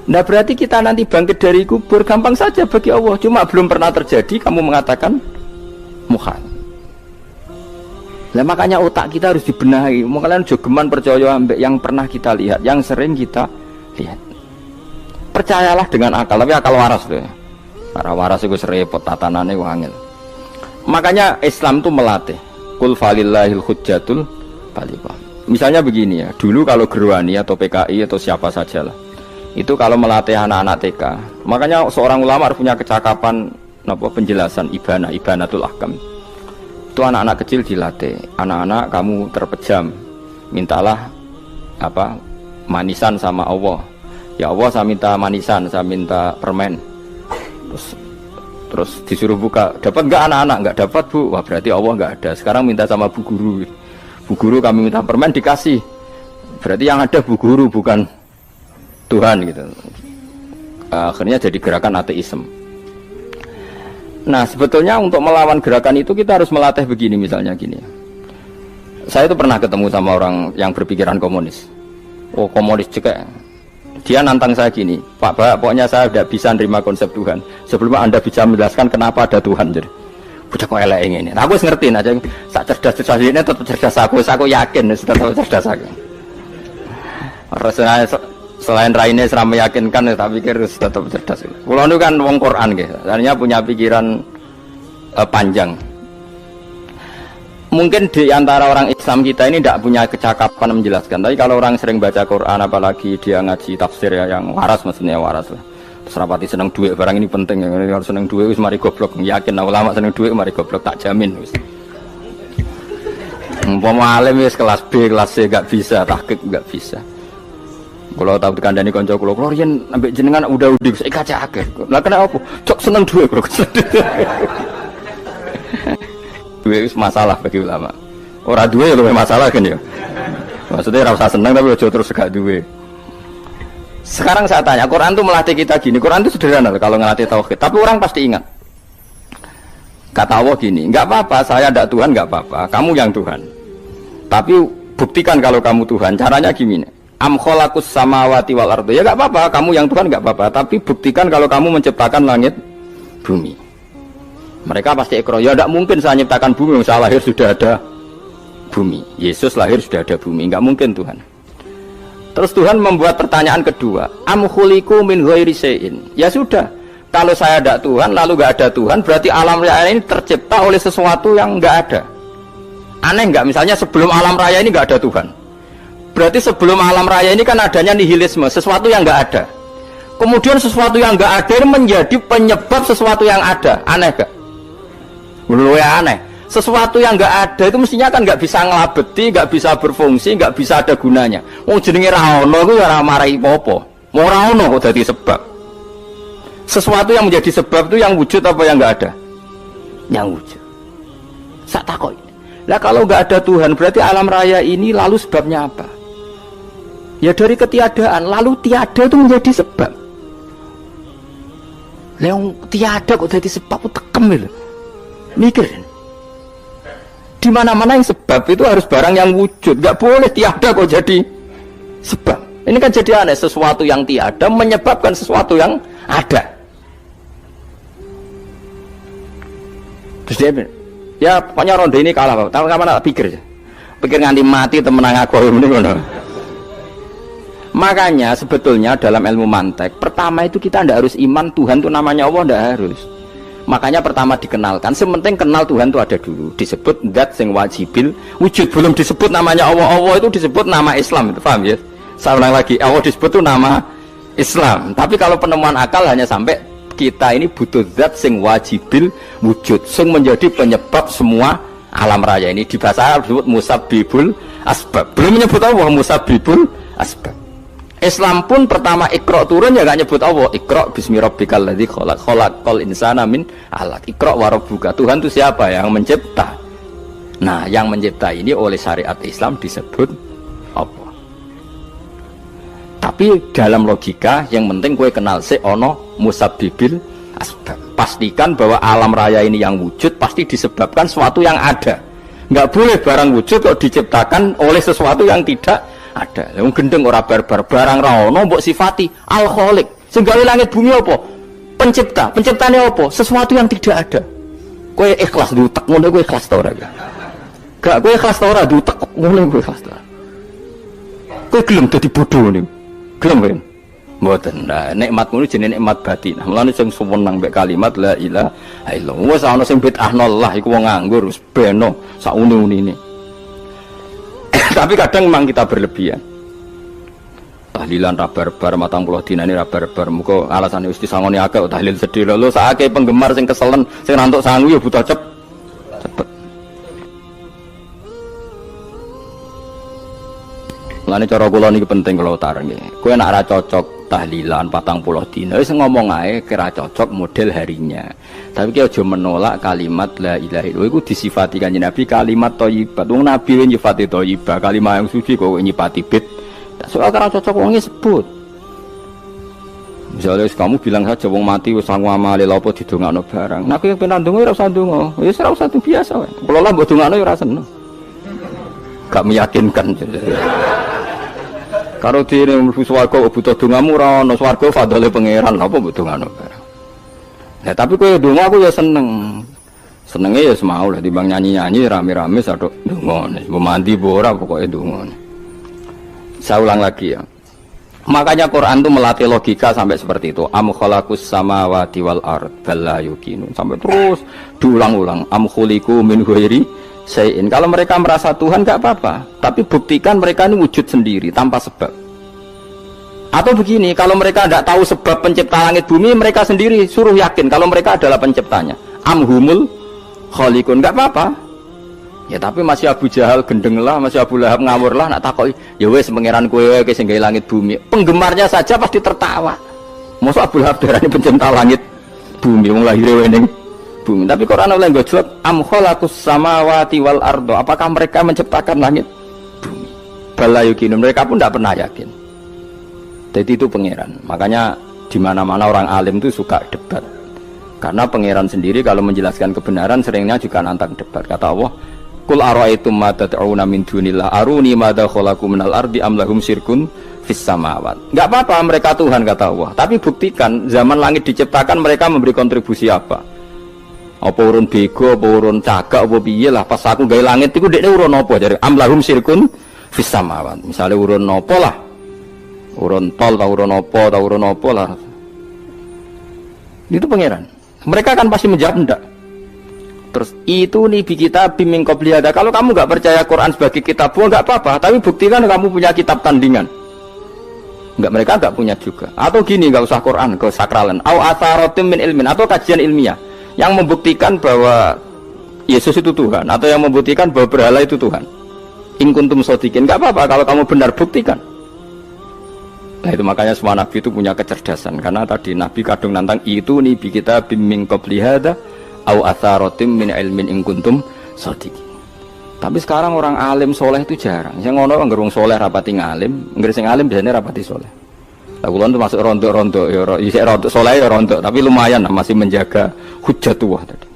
Nah berarti kita nanti bangkit dari kubur gampang saja bagi Allah. Cuma belum pernah terjadi kamu mengatakan mukhal. Nah makanya otak kita harus dibenahi. Makanya jogeman percaya ambek yang pernah kita lihat, yang sering kita lihat. Percayalah dengan akal, tapi akal waras loh. Para waras itu serepot tatanannya wangil. Makanya Islam itu melatih. Qul falillahil hujjatul baligha. Misalnya begini ya, dulu kalau Gerwani atau PKI atau siapa saja lah, itu kalau melatih anak-anak TK, makanya seorang ulama harus punya kecakapan penjelasan ibanatul ahkam. Itu anak-anak kecil dilatih. Anak-anak kamu terpejam, mintalah manisan sama Allah. Ya Allah saya minta manisan, saya minta permen. Terus disuruh buka, dapat enggak anak-anak? Enggak dapat bu, wah berarti Allah enggak ada. Sekarang minta sama bu guru. Bu guru kami minta permen dikasih. Berarti yang ada bu guru bukan Tuhan gitu. Akhirnya jadi gerakan ateisme. Nah sebetulnya untuk melawan gerakan itu kita harus melatih begini misalnya gini. Saya itu pernah ketemu sama orang yang berpikiran komunis. Oh komunis juga. Dia nantang saya gini, Pak, pokoknya saya tidak bisa nerima konsep Tuhan sebelum Anda bisa menjelaskan kenapa ada Tuhan. Jadi, budak kok elek ini. Nah, aku ngerti aja, sak cerdas ini tetap cerdas aku yakin tetap cerdas aku. Rasanya selain raine seram meyakinkan, tapi pikir tetap cerdas. Kulo itu kan wong Quran gitu, artinya punya pikiran panjang. Mungkin di antara orang Islam kita ini tidak punya kecakapan menjelaskan. Tapi kalau orang sering baca Quran, apalagi dia ngaji tafsir ya, yang waras maksudnya waras lah. Serapati seneng duit barang ini penting ya. Harus seneng duit wis mari goblok. Yakin ulama seneng duit mari goblok tak jamin wis. Umpama alim wis kelas B, kelas C gak bisa, tahqiq gak bisa. Kalau tahu dikandani kanca kula riyen ambek jenengan udah-udah saya kaca akeh. Lah kena apa? Cok seneng duit kok. Duit wis masalah bagi ulama. Ora duwe ya luwih masalah kan ya. Maksudnya ora usah seneng tapi aja terus gak duwe. Sekarang saya tanya, Quran itu melatih kita gini. Quran itu sederhana kalau ngelatih tauhid, tapi orang pasti ingat. Kata Allah gini, enggak apa-apa, saya tidak Tuhan, enggak apa-apa. Kamu yang Tuhan. Tapi buktikan kalau kamu Tuhan. Caranya gini. Am khalaqus samawati wal ardi. Ya enggak apa-apa, kamu yang Tuhan enggak apa-apa, tapi buktikan kalau kamu menciptakan langit bumi. Mereka pasti ikrar, ya tidak mungkin saya menciptakan bumi, saya lahir sudah ada bumi. Yesus lahir sudah ada bumi, enggak mungkin Tuhan. Terus Tuhan membuat pertanyaan kedua, am khuliqu min ghairi syai'in. Ya sudah, kalau saya tidak Tuhan lalu enggak ada Tuhan, berarti alam raya ini tercipta oleh sesuatu yang enggak ada. Aneh enggak? Misalnya sebelum alam raya ini enggak ada Tuhan. Berarti sebelum alam raya ini kan adanya nihilisme, sesuatu yang enggak ada. Kemudian sesuatu yang enggak ada ini menjadi penyebab sesuatu yang ada. Aneh enggak? Menurut saya aneh. Sesuatu yang enggak ada itu mestinya kan enggak bisa ngelabeti, enggak bisa berfungsi, enggak bisa ada gunanya. Wong jenenge ra ono iku ya ora marai apa-apa. Mau ora ono kok dadi sebab. Sesuatu yang menjadi sebab itu yang wujud apa yang enggak ada? Yang wujud. Sak takok. Lah kalau enggak ada Tuhan berarti alam raya ini lalu sebabnya apa? Ya dari ketiadaan, lalu tiada itu menjadi sebab. Lah yang tiada kok dadi sebab tekem lho. Mikir. Di mana-mana yang sebab itu harus barang yang wujud, nggak boleh tiada kok jadi sebab. Ini kan jadi aneh, sesuatu yang tiada menyebabkan sesuatu yang ada. Terus dia, ya pokoknya ronde ini kalah, tahu kapan tak pikir, pikir nganti mati temenang aku ini ngono. Makanya sebetulnya dalam ilmu mantek, pertama itu kita tidak harus iman Tuhan itu namanya Allah, tidak harus. Makanya pertama dikenalkan, sementing kenal Tuhan itu ada dulu. Disebut zat sing wajibil wujud, belum disebut namanya Allah. Allah itu disebut nama Islam, itu paham ya? Saya ulang lagi, Allah disebut itu nama Islam. Tapi kalau penemuan akal hanya sampai kita ini butuh zat sing wajibil wujud, sing menjadi penyebab semua alam raya ini. Di bahasa Arab disebut musabbibul asbab. Belum menyebut Allah musabbibul asbab. Islam pun pertama Iqra turun ya gak nyebut Allah. Iqra bismi rabbikal ladzi khalaq, khalaqal insana min 'alaq. Iqra wa rabbuka. Tuhan itu siapa? Yang mencipta. Nah, yang mencipta ini oleh syariat Islam disebut apa? Tapi dalam logika yang penting kowe kenal sik ana musabbibil asbab. Pastikan bahwa alam raya ini yang wujud pasti disebabkan sesuatu yang ada. Enggak boleh barang wujud kok diciptakan oleh sesuatu yang tidak ada. Yang gendeng ora barbar barang ra ono mbok sifati al khaliq. Sing gawe langit bumi apa? Pencipta. Penciptane apa? Sesuatu yang tidak ada. Kowe ikhlas diutek ngono kowe ikhlas ta ora? Gak kowe ikhlas ta ora diutek ngono kowe ikhlas ta. Kowe gelem dadi bodho niku. Gelem kowe. Mboten. Nah, nikmat ngono jenenge nikmat batin. Mulane sing suwenang mbek kalimat la ilaha illallah. Wis ana sing bid'ahnallah iku wong nganggur wis beno sak uni-unine. Tapi kadang memang kita berlebihan. Tahlilan rabar-bar matang puluh dina ini rabar-bar. Muka alasan wis disangoni akeh tahlil sedih lho. Saake penggemar sing keselen, sing rantuk sangu ya butuh cepet. Lane cara kula niki penting kula utara nggih. Kowe nek ora cocok tahlilan 40 dina wis ngomong ae kira cocok model harinya. Tapi ki aja menolak kalimat la ilaha illallah iku disifati kanjeng Nabi kalimat thayyibat. Wong Nabi nyifati thayyibah, kalimat yang suci kok nyifati bid. Soal kira cocok wong sebut. Misalnya kamu bilang saja wong mati wis sangu amale lha apa didongakno barang. Nek kowe pengen ndonga ora usah ndonga. Wis ora usah biasa wae. Kula lah mbok dongakno ya ora seneng. Gak meyakinkan. Karo dene mlebu swarga butuh dongamu ora ono swarga fadhole pangeran apa mbok dongakno barang. Nah tapi kowe donga aku ya seneng. Senenge ya semau lah timbang nyanyi-nyanyi rame-rame sadok donga. Wis mandi apa ora pokoke donga. Saya ulang lagi ya. Makanya Quran itu melatih logika sampai seperti itu. Am khalaqus samawati wal ard bal la yuqinun. Sampai terus diulang-ulang. Am khuliqu min ghairi syai'in. Kalau mereka merasa Tuhan enggak apa-apa, tapi buktikan mereka ini wujud sendiri tanpa sebab. Atau begini, kalau mereka tidak tahu sebab pencipta langit bumi, mereka sendiri suruh yakin kalau mereka adalah penciptanya. Amhumul khaliqun, enggak apa-apa. Ya tapi masih Abu Jahal gendeng lah, masih Abu Lahab ngawur lah, nak takoki, ya wes pangeran kowe wae sing gawe langit bumi. Penggemarnya saja pasti tertawa. Mosok Abu Lahab darani pencipta langit bumi, wong lahir wae ning bumi. Tapi Quran oleh gojlok, am khalaqus samawati wal ardo. Apakah mereka menciptakan langit bumi? Bala yuqinun, mereka pun tidak pernah yakin. Jadi itu pangeran. Makanya di mana-mana orang alim itu suka debat. Karena pangeran sendiri kalau menjelaskan kebenaran seringnya juga nantang debat. Kata Allah, "Qul ara'aytum ma tad'una min dunillah aruni madza khalaqu minal ardi am lahum syirkun fis samawat." Enggak apa-apa mereka Tuhan kata Allah, tapi buktikan zaman langit diciptakan mereka memberi kontribusi apa? Apa urun bego, apa urun cagak, apa piye lah pas aku gawe langit iku dekne urun apa jare am lahum syirkun fis samawat. Misale urun apa lah? Urun tol, tau urun apa lah. Itu pangeran. Mereka kan pasti menjawab enggak. Terus itu nih bi kita biming qobliyada. Kalau kamu enggak percaya Quran sebagai kitab, enggak apa-apa, tapi buktikan kamu punya kitab tandingan. Enggak, mereka enggak punya juga. Atau gini, enggak usah Quran, ke sakralan. Au atharatim min ilmin, atau kajian ilmiah yang membuktikan bahwa Yesus itu Tuhan, atau yang membuktikan bahwa berhala itu Tuhan. In kuntum shodiqin, enggak apa-apa kalau kamu benar, buktikan. Nah itu makanya semua nabi itu punya kecerdasan, karena tadi nabi kadung nantang itu nih bi kita biming qabli hada au atharatim min ilmin in kuntum shodiqin. Tapi sekarang orang alim soleh itu jarang. Yang ngono anggere wong soleh rapati ngalim, anggere sing alim biasanya rapati soleh. Lah kula itu masuk rontok-rontok ya isih rontok soleh ya rontok, tapi lumayan masih menjaga hujjatullah tadi.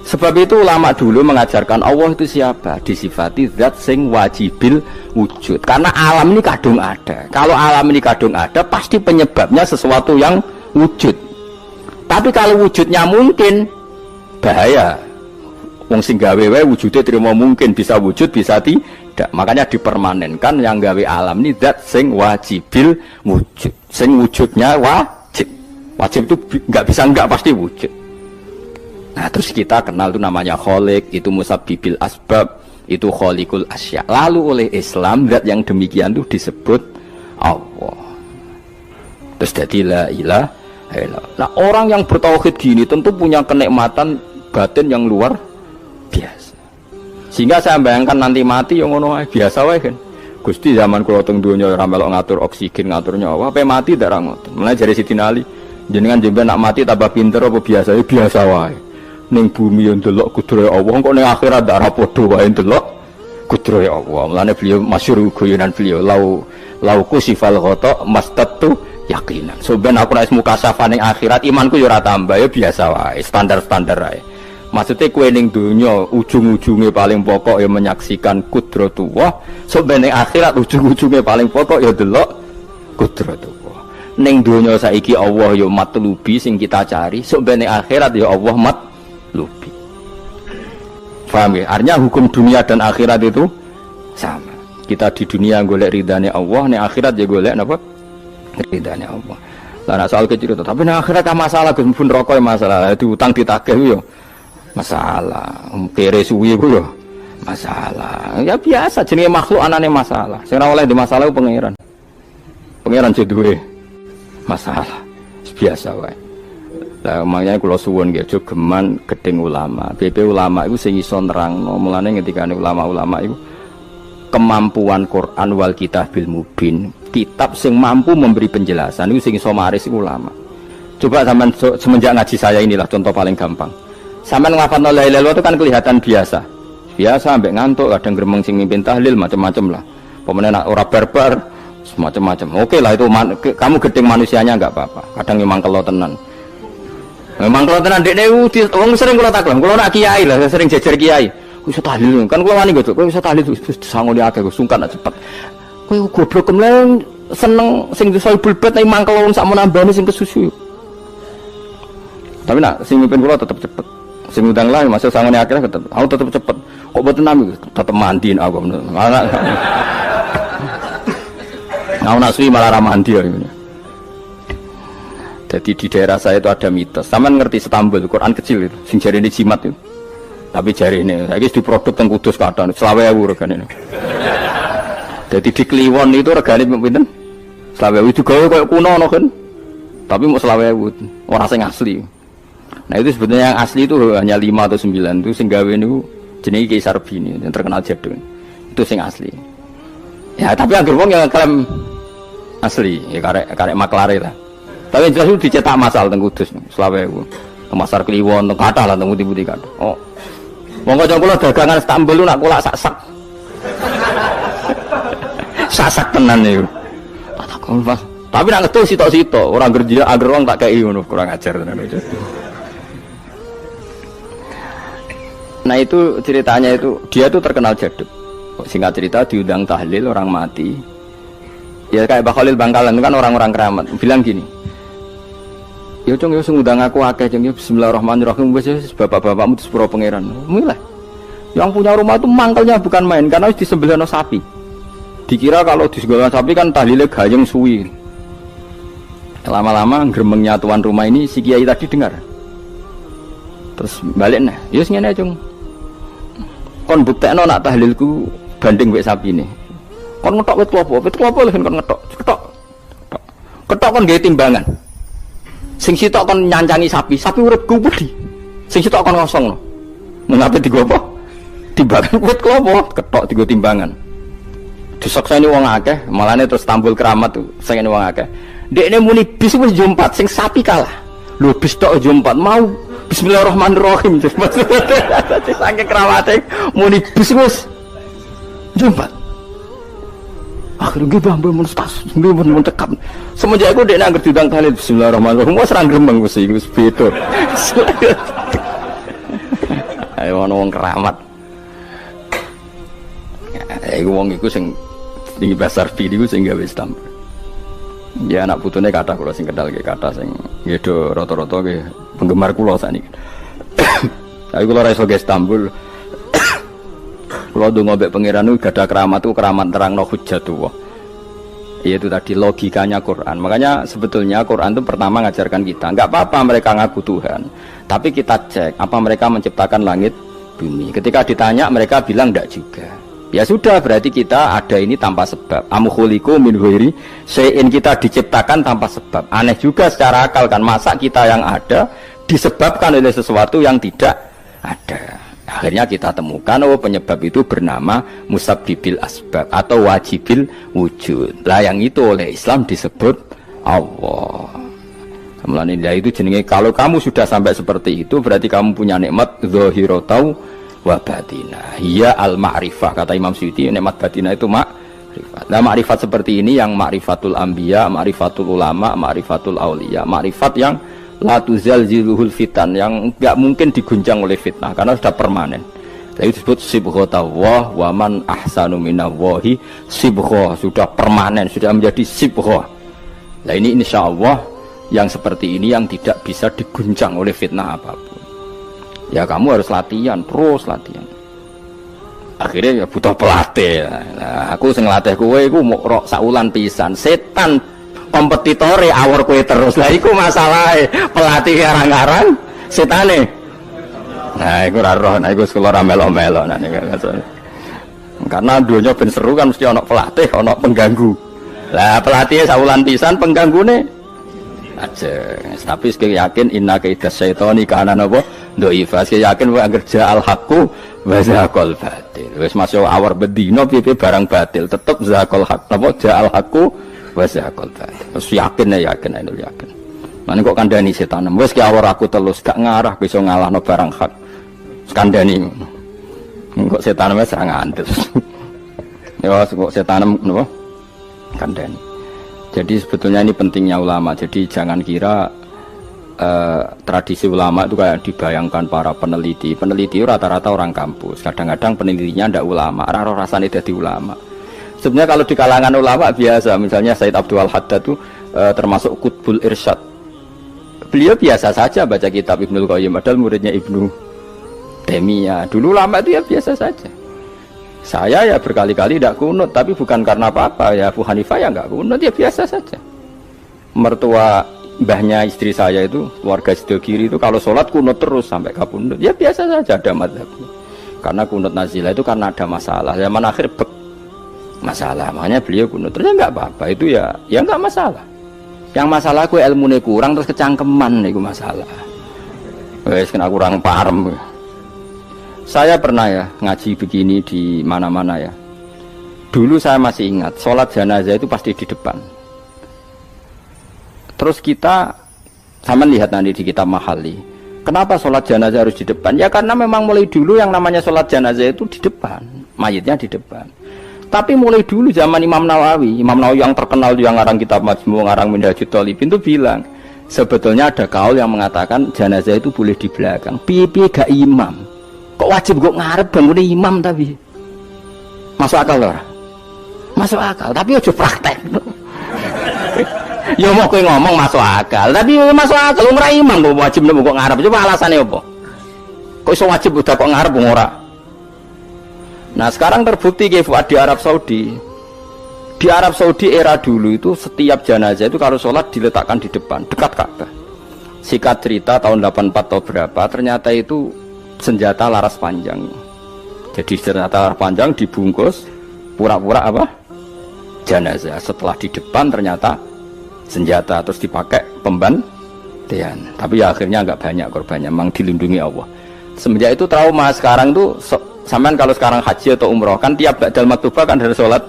Sebab itu ulama dulu mengajarkan Allah itu siapa? Disifati zat sing wajibil wujud. Karena alam ini kadung ada. Kalau alam ini kadung ada, pasti penyebabnya sesuatu yang wujud. Tapi kalau wujudnya mungkin, bahaya. Wong sing gawe wae wujudnya terima mungkin, bisa wujud, bisa tidak. Makanya dipermanenkan yang gawe alam ini zat sing wajibil wujud. Sing wujudnya wajib. Wajib itu nggak bisa nggak, pasti wujud. Nah terus kita kenal itu namanya khaliq, itu musabbibil asbab, itu khaliqul asya. Lalu oleh Islam zat yang demikian itu disebut Allah. Terus jadi la ilaha illallah. Nah orang yang bertauhid gini tentu punya kenikmatan batin yang luar biasa. Sehingga saya bayangkan nanti mati yang ngono biasa wae kan. Gusti zaman kula teng donya ora melok ngatur oksigen, ngatur nyawa, apa mati ndak ra ngoten. Mulane jare Sidin Ali, jenengan jenengan nak mati tambah pinter apa biasa? Ya biasa wae. Ning bumi yang delok kudrohe Allah, kok ning akhirat ndak ra padha wae delok kudrohe Allah. Mulane beliau masyhur guyonan beliau, lau kusifal ghata mastatu yakinan. So ben aku nek mukasafah ning akhirat imanku ya ora tambah, ya biasa wae, standar-standar wae. Maksudnya kue ning dunya ujung-ujungnya paling pokok ya menyaksikan kudratullah. So ben ning akhirat ujung-ujungnya paling pokok ya delok kudratullah. Ning dunya saiki Allah ya matlubi sing kita cari, so ben ning akhirat ya Allah matlubi. Paham ya? Artinya hukum dunia dan akhirat itu sama. Kita di dunia golek ridhanya Allah, ning akhirat ya golek napa? Ridhanya Allah. Lah nek soal kecil itu, tapi ning akhirat kan masalah Gus pun rokok masalah, diutang ditagih yo masalah, kere suwi ku yo masalah. Ya biasa jenenge makhluk anane masalah. Sing ora oleh di masalah pangeran. Pangeran sing duwe masalah. Biasa wae. Lah makanya kula suwun nggih aja geman gedeng ulama. BP ulama iku sing iso nerangno. Mulane ngendikane ulama-ulama iku kemampuan Quran wal kitabil mubin, kitab sing mampu memberi penjelasan itu sing iso maris ulama. Coba zaman semenjak ngaji saya inilah contoh paling gampang. Sampeyan nglafadzno la ilaha illallah itu kan kelihatan biasa. Biasa ambek ngantuk, kadang gremeng sing mimpin tahlil macam-macam lah. Pemene nak ora barbar macam-macam. Oke lah itu kamu gedeng manusianya enggak apa-apa. Kadang memang kalau tenan. Memang kalau tenan dekne wong sering kula takon, kula nak kiai lah, sering jejer kiai. Iso tahlil kan kula wani kok, iso tahlil sangone akeh sungkan cepet. Kowe goblok kemlen seneng sing iso bulbet nek mangkel wong sak menambani sing kesusu. Tapi nak sing mimpin kula tetep cepet. Sing udang lah masuk sangone akeh tetep. Aku tetep cepet. Kok boten nami tetep mandiin aku. Malah aku nak suwi malah ra mandi ya. Jadi di daerah saya itu ada mitos. Sampeyan ngerti Istanbul, Quran kecil itu, sing jarine jimat itu. Tapi jarine saiki diproduk teng Kudus kathah 20.000 regane. Jadi di Kliwon itu regane pinten? Selawewu digawe koyo kuno ngono kan. Tapi mau selawewu, ora sing asli. Nah itu sebetulnya yang asli itu hanya 5 atau 9 itu sing gawe niku jenenge Ki Sarbini yang terkenal jadul. Itu sing asli. Ya tapi anggere wong yang klaim asli ya karek maklare lah. Tapi jelas itu dicetak masal teng Kudus selawewu. Teng Pasar Kliwon teng kathah lah teng pundi-pundi kathah. Oh. Wong kanca kula dagangan Istanbul nak kulak sak-sak. Sak-sak tenan niku. Takon Mas. Tapi nak ngetul sitok-sitok, orang kerja agar wong tak kei ngono, kurang ajar tenan itu. Nah itu ceritanya itu, dia tuh terkenal jaduk. Singkat cerita diundang tahlil orang mati. Ya kayak Pak Khalil Bangkalan itu kan orang-orang keramat. Bilang gini, ya cung ya ngundang aku akeh cung ya bismillahirrahmanirrahim wis bapak-bapakmu di sepuro pangeran. Mulai. Yang punya rumah itu mangkelnya bukan main karena harus disembelihno sapi. Dikira kalau disembelihno sapi kan tahlilnya gayeng suwi. Lama-lama gremengnya tuan rumah ini si kiai tadi dengar. Terus balik nah, ya ngene cung. Kon buktekno nak tahlilku banding wek sapi ini. Kon ngetok wit klopo lho kon ngetok. Ketok kon gawe timbangan. Sing sitok kon nyancangi sapi urip gubudi. Sing sitok kon ngosong no. Mengape digo apa? Timbangan wit klopo, ketok digo timbangan. Disakseni wong akeh, malane terus tampil keramat tuh, sing wong akeh. Dekne muni bis wis jompat sing sapi kalah. Lho bis tok jompat mau bismillahirrahmanirrahim. Saking kerawate muni bis wis jompat. Akhirnya gue bambang mustas, gue mun tekap. Semenjak aku dekne anggere diundang tahlil bismillahirrahmanirrahim wis ra gremeng wis iki wis beda. Ayo ana wong keramat. Iku wong iku sing tinggi besar video sing gawe stamp. Ya anak putune kathah kula sing kendal nggih kathah sing nggih do rata-rata nggih penggemar kula sakniki. Tapi kula ra iso ge Istanbul. Kula ndonga mbek pangeran niku gadah keramat itu keramat terangno hujjatullah. Yaitu tadi logikanya Quran. Makanya sebetulnya Quran itu pertama ngajarkan kita, enggak apa-apa mereka ngaku Tuhan, tapi kita cek apa mereka menciptakan langit bumi. Ketika ditanya mereka bilang enggak juga. Ya sudah, berarti kita ada ini tanpa sebab. Am khuliqu min ghairi syai'in, kita diciptakan tanpa sebab. Aneh juga secara akal kan, masa kita yang ada disebabkan oleh sesuatu yang tidak ada. Akhirnya kita temukan penyebab itu bernama musabbibil asbab atau wajibil wujud. Lah yang itu oleh Islam disebut Allah. Kemudian itu jenenge, kalau kamu sudah sampai seperti itu berarti kamu punya nikmat zahiratan wa batinah. Hiya al-ma'rifah, kata Imam Suyuti, nikmat batinah itu ma'rifat. Nah, ma'rifat seperti ini yang ma'rifatul anbiya, ma'rifatul ulama, ma'rifatul auliya, ma'rifat yang la tuzalziluhul fitan, yang enggak mungkin diguncang oleh fitnah karena sudah permanen. Jadi disebut sibghatullah wa man ahsanu minallahi sibghah, sudah permanen, sudah menjadi sibghah. Nah, ini insyaallah yang seperti ini yang tidak bisa diguncang oleh fitnah apapun. Ya kamu harus latihan, terus latihan. Akhirnya ya butuh pelatih. Nah, aku sing latih kowe iku mok rok saulan pisan. Setan kompetitore awor kowe terus. Lah iku masalahe. Pelatih arang-arang setane. Nah, iku ora roh, nah iku sekolah ra melo-melo nah niku. Karena dunia ben seru kan mesti ana pelatih, ana pengganggu. Lah pelatih saulan pisan pengganggune aja. Tapi sekali yakin inna kaidas syaitani kana napa dhaifa. Sekali yakin wae anggere ja'al haqqu wa zaqal batil. Wis masuk awar bedino piye barang batil tetep zaqal haqq. Napa ja'al haqqu wa zaqal batil. Wis yakin ya yakin ainul yakin. Mane kok kandhani setan. Wis ki awar aku telus gak ngarah bisa ngalahno barang hak. Kandhani ngono. Kok setan wis ra ngantes. Ya kok setan napa kandhani. Jadi sebetulnya ini pentingnya ulama. Jadi jangan kira tradisi ulama itu kayak dibayangkan para peneliti. Peneliti rata-rata orang kampus. Kadang-kadang penelitinya ndak ulama. Raro rasanya jadi ulama. Sebenarnya kalau di kalangan ulama biasa. Misalnya Said Abdul Haddad itu termasuk Qutbul Irsyad. Beliau biasa saja baca kitab Ibnul Qayyim. Padahal muridnya Ibnu Taimiyah. Dulu ulama itu ya biasa saja. Saya ya berkali-kali tidak kunut, tapi bukan karena apa-apa. Ya Abu Hanifah ya nggak kunut, ya biasa saja. Mertua mbahnya istri saya itu, keluarga Sidogiri itu kalau sholat kunut terus sampai kabundut. Ya biasa saja ada mazhabnya. Karena kunut nazilah itu karena ada masalah. Zaman akhir masalah. Makanya beliau kunut. Terus enggak apa-apa itu ya enggak masalah. Yang masalah aku ilmune kurang terus kecangkeman niku masalah. Wes kena kurang paham. Saya pernah ya ngaji begini di mana-mana ya. Dulu saya masih ingat sholat jenazah itu pasti di depan. Terus kita sama lihat nanti di kitab Mahali. Kenapa sholat jenazah harus di depan? Ya karena memang mulai dulu yang namanya sholat jenazah itu di depan, mayitnya di depan. Tapi mulai dulu zaman Imam Nawawi yang terkenal yang ngarang kitab Majmu', ngarang Minhajul Thalibin itu bilang, sebetulnya ada kaul yang mengatakan jenazah itu boleh di belakang. Piye-piye gak imam. Kok wajib kok ngarep bangun imam tapi. Masuk akal loh. Masuk akal, tapi aja praktek. Ya mau kowe ngomong masuk akal, tapi masuk akal ora imam kok wajib nemu kok ngarep. Coba alasannya apa? Kok iso wajib udah kok ngarep ora? Nah, sekarang terbukti di Arab Saudi. Di Arab Saudi era dulu itu setiap jenazah itu kalau sholat diletakkan di depan, dekat Ka'bah. Singkat cerita tahun 84 atau berapa, ternyata itu senjata laras panjang. Jadi senjata laras panjang dibungkus pura-pura apa? Jenazah. Setelah di depan ternyata senjata, terus dipakai pembantian. Tapi ya akhirnya agak banyak korbannya, memang dilindungi Allah. Semenjak itu trauma. Sekarang tuh sampean kalau sekarang haji atau umroh kan tiap ba'dal maktubah kan ada sholat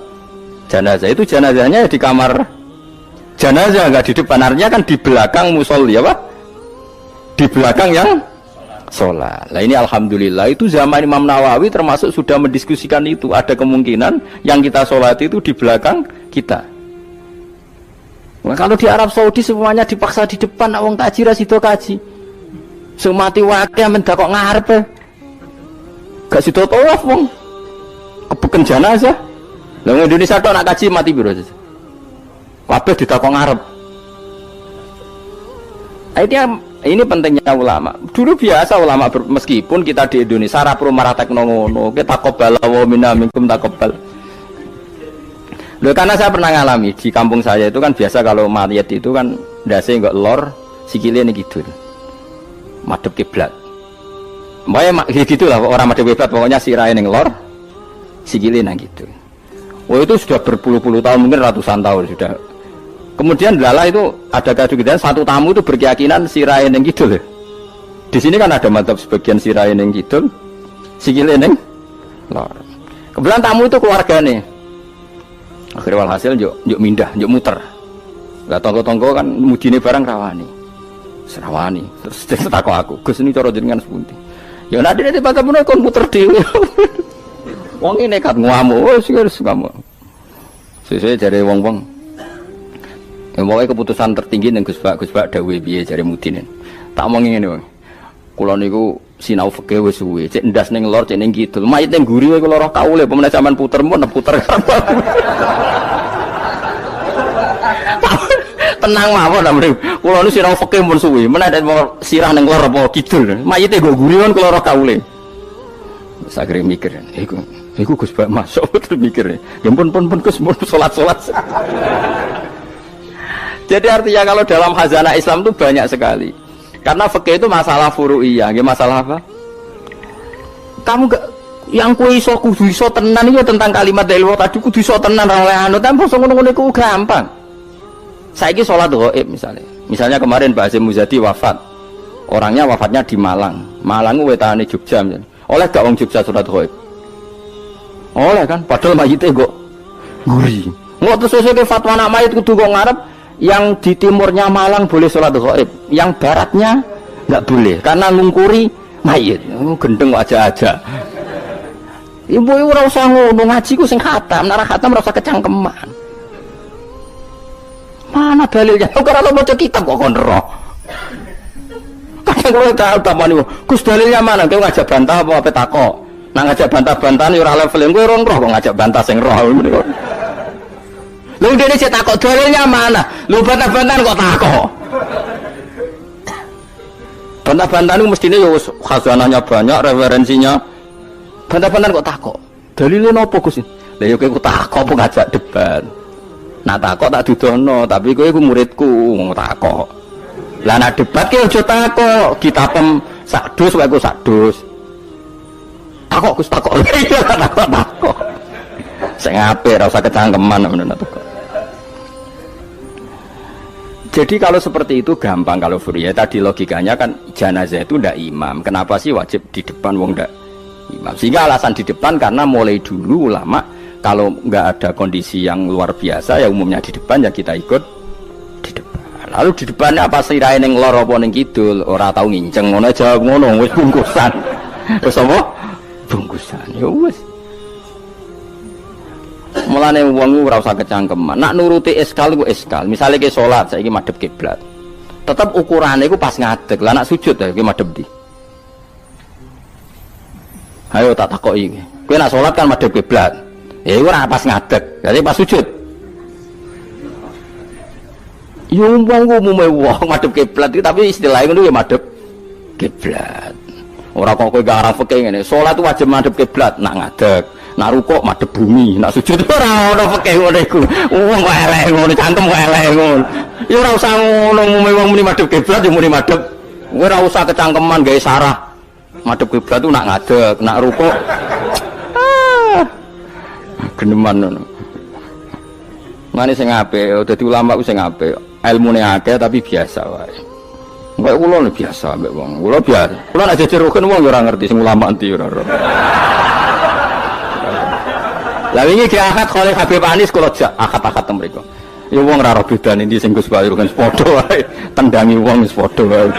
jenazah. Itu jenazahnya di kamar jenazah, nggak di depan. Artinya kan di belakang musolli apa? Di belakang yang sholat. Nah ini alhamdulillah itu zaman Imam Nawawi termasuk sudah mendiskusikan itu. Ada kemungkinan yang kita sholat itu di belakang kita. Nah, kalau di Arab Saudi semuanya dipaksa di depan, wong kaji rasido kaji. Semati wakil mendak kok ngarep. Gak sido tawaf wong. Kebeken jenazah. Lah wong Indonesia tok nak kaji mati piro saja. Kabeh ditakok ngarep. Ini pentingnya ulama. Dulu biasa ulama meskipun kita di Indonesia ora perlu maratekno ngono. Kita taqabbal wa minna minkum taqabbal. Loh, karena saya pernah ngalami di kampung saya itu kan biasa kalau mayat itu kan ndase enggak lor, sikile ning kidul. Madhep kiblat. Mbaknya gitu lah orang madhep kiblat, pokoknya sirahe ning lor, sikile nang kidul. Oh itu sudah berpuluh-puluh tahun, mungkin ratusan tahun sudah. Kemudian lala itu ada kejadian satu tamu itu berkeyakinan sirahe ning kidul. Di sini kan ada madhab sebagian sirahe ning kidul, sikile ning lor. Kebetulan tamu itu keluargane. Akhirnya walhasil yuk mindah, yuk muter. Lah tonggo-tonggo kan mudine barang rawani. Terus takok aku, Gus ini cara jenengan sepundi. Ya nanti pakai puno kon muter dhewe. Wong iki nekat ngamuk, wis ngamuk. Sesuk jare wong-wong. Ya pokoke keputusan tertinggi ning Gus Pak dawuhe piye jare mudine. Tak omongi ngene wae. Kula niku sinau fikih wis suwe, cek ndas ning lor, cek ning kidul. Mayit ning guri wae kula roh kaule, pemene sampean puter puter. Tenang mawon ta mrene. Kula niku sinau fikih pun suwe, menawa sirah ning lor apa kidul. Mayite nggo guri kon kula roh kaule. Sagere mikir, iku Gus Bak masuk terus mikir. Ya pun Gus mun salat-salat. Jadi artinya kalau dalam khazanah Islam itu banyak sekali. Karena fikih itu masalah furu'iyah, nggih masalah apa? Kamu gak yang kuwi iso kudu iso tenan iki tentang kalimat ilmu tadi kudu iso tenan ora oleh anu tanpa ngono-ngono iku gampang. Saiki salat ghaib misalnya. Misalnya kemarin Pak Hasyim Muzadi wafat. Orangnya wafatnya di Malang. Malang wetane Jogja misalnya. Oleh gak wong Jogja salat ghaib? Oleh kan, padahal mayite kok guri. Engko terus sesuk fatwa nak mayit kudu kok ngarep. Yang di timurnya Malang boleh sholat ghaib, yang baratnya nggak boleh karena ngungkuri mayit. Gendeng aja. Ibu ora usah ngono, ngaji ku sing khatam, nek khatam ora usah kecangkeman. Mana dalilnya? Kok ora maca kitab kok kon ro. Kadang kula tak tamani, Gus dalilnya mana? Kowe ngajak bantah apa takok? Nak ngajak bantah-bantahan ora level kowe ora roh kok ngajak bantah sing roh. Lu dia cek takok dalilnya mana? Lu bantah-bantahan kok takok? Bantah-bantahan itu mestinya ya khazanahnya banyak, referensinya. Bantah-bantahan kok takok? Dalilnya nopo Gus? Lah ya kowe takok apa ngajak debat. Nak takok tak dudono, tapi kowe iku muridku ngomong takok. Lah nak debat ki aja takok, kitapem sak dus wae sak dus. Takok Gus takok. Takok. Sing apik ora usah kecangkeman ngono to. Jadi kalau seperti itu gampang kalau Furia tadi logikanya kan jenazah itu ndak imam. Kenapa sih wajib di depan wong ndak imam? Sehingga alasan di depan karena mulai dulu ulama kalau nggak ada kondisi yang luar biasa ya umumnya di depan ya kita ikut di depan. Lalu di depannya apa sirahe ning lor apa ning kidul ora tau nginceng ngono aja ngono wis bungkusan. Wis apa? Bungkusan. Ya wis. Mulane wong ora usah kecangkeman. Nak nuruti eskal ku eskal. Misale ke salat saiki madhep kiblat. Tetep ukurane iku pas ngadeg. Lah nak sujud ya iki madhep ndi? Ayo tak takoki. Kowe nak salat kan madhep kiblat. Ya iku ora pas ngadeg. Jadi pas sujud. Yo wong umume wong madhep kiblat iki tapi istilahnya ngono ya madhep kiblat. Ora kok kowe gak arah fikih ngene. Salat wajib madhep kiblat nak ngadeg. Nak rukuk madhep bumi, nak sujud ora ono fikih ngono iku. Wong kok elek ngono, cangkem kok elek ngono. Ya ora usah ngono umume wong muni madhep kiblat ya muni madhep. Ora usah kecangkeman gawe sarah. Madhep kiblat itu nak ngadeg, nak rukuk. Geneman ngono. Mane sing apik, dadi ulama ku sing apik. Ilmune akeh tapi biasa wae. Engko kula biasa mbek wong. Kula biasa. Kula nek jejer rukun wong ya ora ngerti sing ulama endi ora. Lah wingi ge akad kali Habib Anis kula jak akad-akad teng mriku. Ya wong ora ro bedane ndi sing Gus Bayu kan padha wae. Tendangi wong wis padha wae.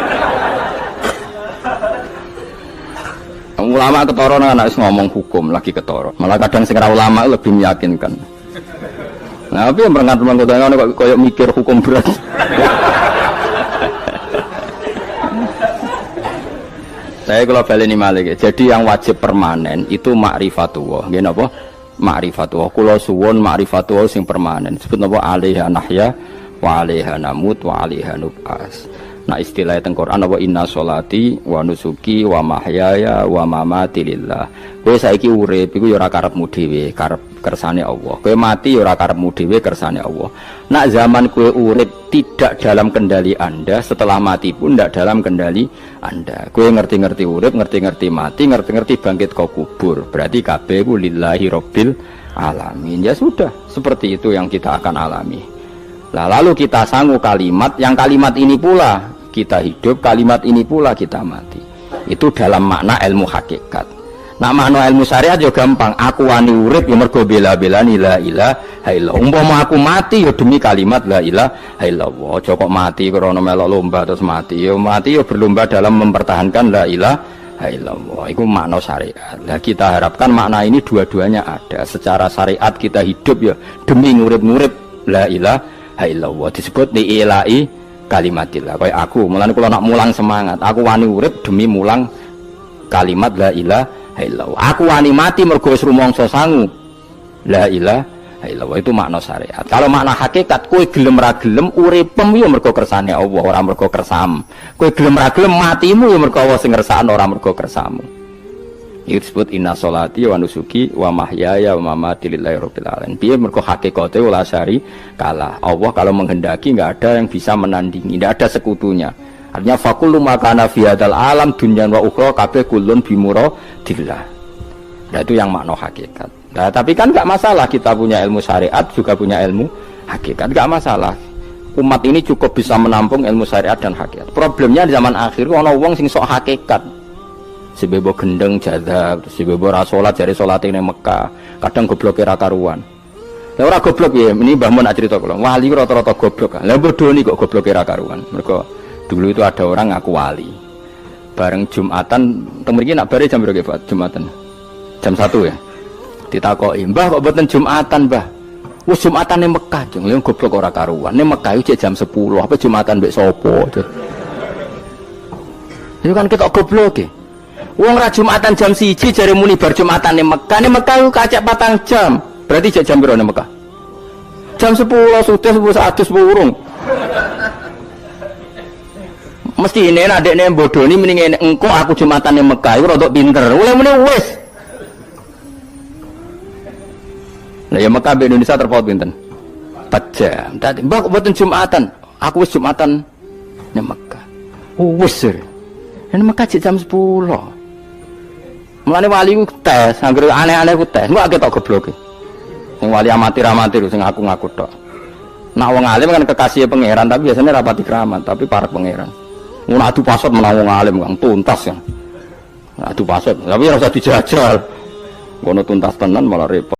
Ulama ketara nang anak wis ngomong hukum lagi ketara. Malah kadang sing ora ulama lebih meyakinkan. Nah, tapi yang merengat-merengat ngono kok koyo mikir hukum berat. Saya kalau baleni malih. Jadi yang wajib permanen itu ma'rifatullah. Nggih napa? Ma'rifatullah. Kula suwun ma'rifatullah sing permanen. Disebut napa? Alaiha nahya wa alaiha namut wa alaiha nub'as. Nah istilah teng Quran apa inna sholati wa nusuki wa mahyaya wa mamati lillah. Kowe saiki urip iku ya ora karepmu dhewe, karep kersane Allah. Kowe mati ya ora karepmu dhewe, kersane Allah. Nak zaman kowe urip tidak dalam kendali Anda, setelah mati pun tidak dalam kendali Anda. Kowe ngerti-ngerti urip, ngerti-ngerti mati, ngerti-ngerti bangkit kau kubur. Berarti kabeh ku lillahi rabbil alamin. Ya sudah, seperti itu yang kita akan alami. Lah lalu kita sanggup kalimat yang kalimat ini pula kita hidup, kalimat ini pula kita mati. Itu dalam makna ilmu hakikat. Nah makna ilmu syariat juga gampang. Aku wani urip ya mergo bela-belani la ilaha illallah. Umpama aku mati ya demi kalimat la ilaha illallah. Aja kok mati karena melok lomba terus mati. Ya mati ya berlomba dalam mempertahankan la ilaha illallah. Itu makna syariat. Nah kita harapkan makna ini dua-duanya ada. Secara syariat kita hidup ya demi ngurip-ngurip la ilaha illallah. Disebut diilai kalimatillah. Kayak aku, mulane kula nak mulang semangat. Aku wani urip demi mulang kalimat la ilaha illallah. Aku wani mati mergo wis rumangsa sangu. La ilaha illallah itu makna syariat. Kalau makna hakikat, kowe gelem ra gelem uripem ya mergo kersane Allah, ora mergo kersam. Kowe gelem ra gelem matimu ya mergo Allah sing ngersakno, ora mergo kersamu. Itu disebut inna sholati wa nusuki wa mahyaya wa mamati lillahi rabbil alamin. Piye mergo hakikate wala syari kalah. Allah kalau menghendaki enggak ada yang bisa menandingi, enggak ada sekutunya. Artinya fakullu makana fi hadzal alam dunyan wa ukhra kabeh kullun bimuradillah. Nah itu yang makna hakikat. Nah tapi kan enggak masalah kita punya ilmu syariat juga punya ilmu hakikat, enggak masalah. Umat ini cukup bisa menampung ilmu syariat dan hakikat. Problemnya di zaman akhir ana wong sing sok hakikat. Si bebo gendeng jadab, si bebo rasolat jari solat ini Mekah, kadang goblok kira karuan. Lah ora goblok ya, ini Mbah Mun cerita kula. Wali rata-rata goblok. Lah bodoh nih kok goblok kira karuan. Mereka dulu itu ada orang ngaku wali. Bareng Jumatan, teng mriki nak bare jam berapa Pak? Jumatan. Jam 1 ya. Ditakoki, "Mbah kok mboten Jumatan, Mbah?" Wis Jumatan ning Mekah, jeng lha goblok ora karuan. Ning Mekah iki jam 10, apa Jumatan mbek sapa? Itu kan ketok goblok e. Wong ra Jumatan jam 1 jare muni bar Jumatan ning Mekah. Ning Mekah ku kacek 4 jam. Berarti jam piro ning Mekah? Jam 10 sudah 100 burung. Mesti ini adekne bodoni mending engko aku Jumatan ning Mekah iku rada pinter. Oleh mene wis. Lah ya Mekah be Indonesia terpaut pinten? 4 jam. Dadi mbak kok mboten Jumatan. Aku wis Jumatan ning Mekah. Wis. Ning Mekah jam 10. Mulane wali ku tes, anggere aneh-aneh ku tes. Engko ketok gobloke. Sing wali amatir sing ngaku-ngaku tok. Nak wong alim kan kekasih pangeran, tapi biasanya rapati keramat, tapi para pangeran. Ngono adu pasut menawa wong alim Kang tuntas ya. Adu pasut, tapi ora usah dijajal. Ngono tuntas tenan malah repot.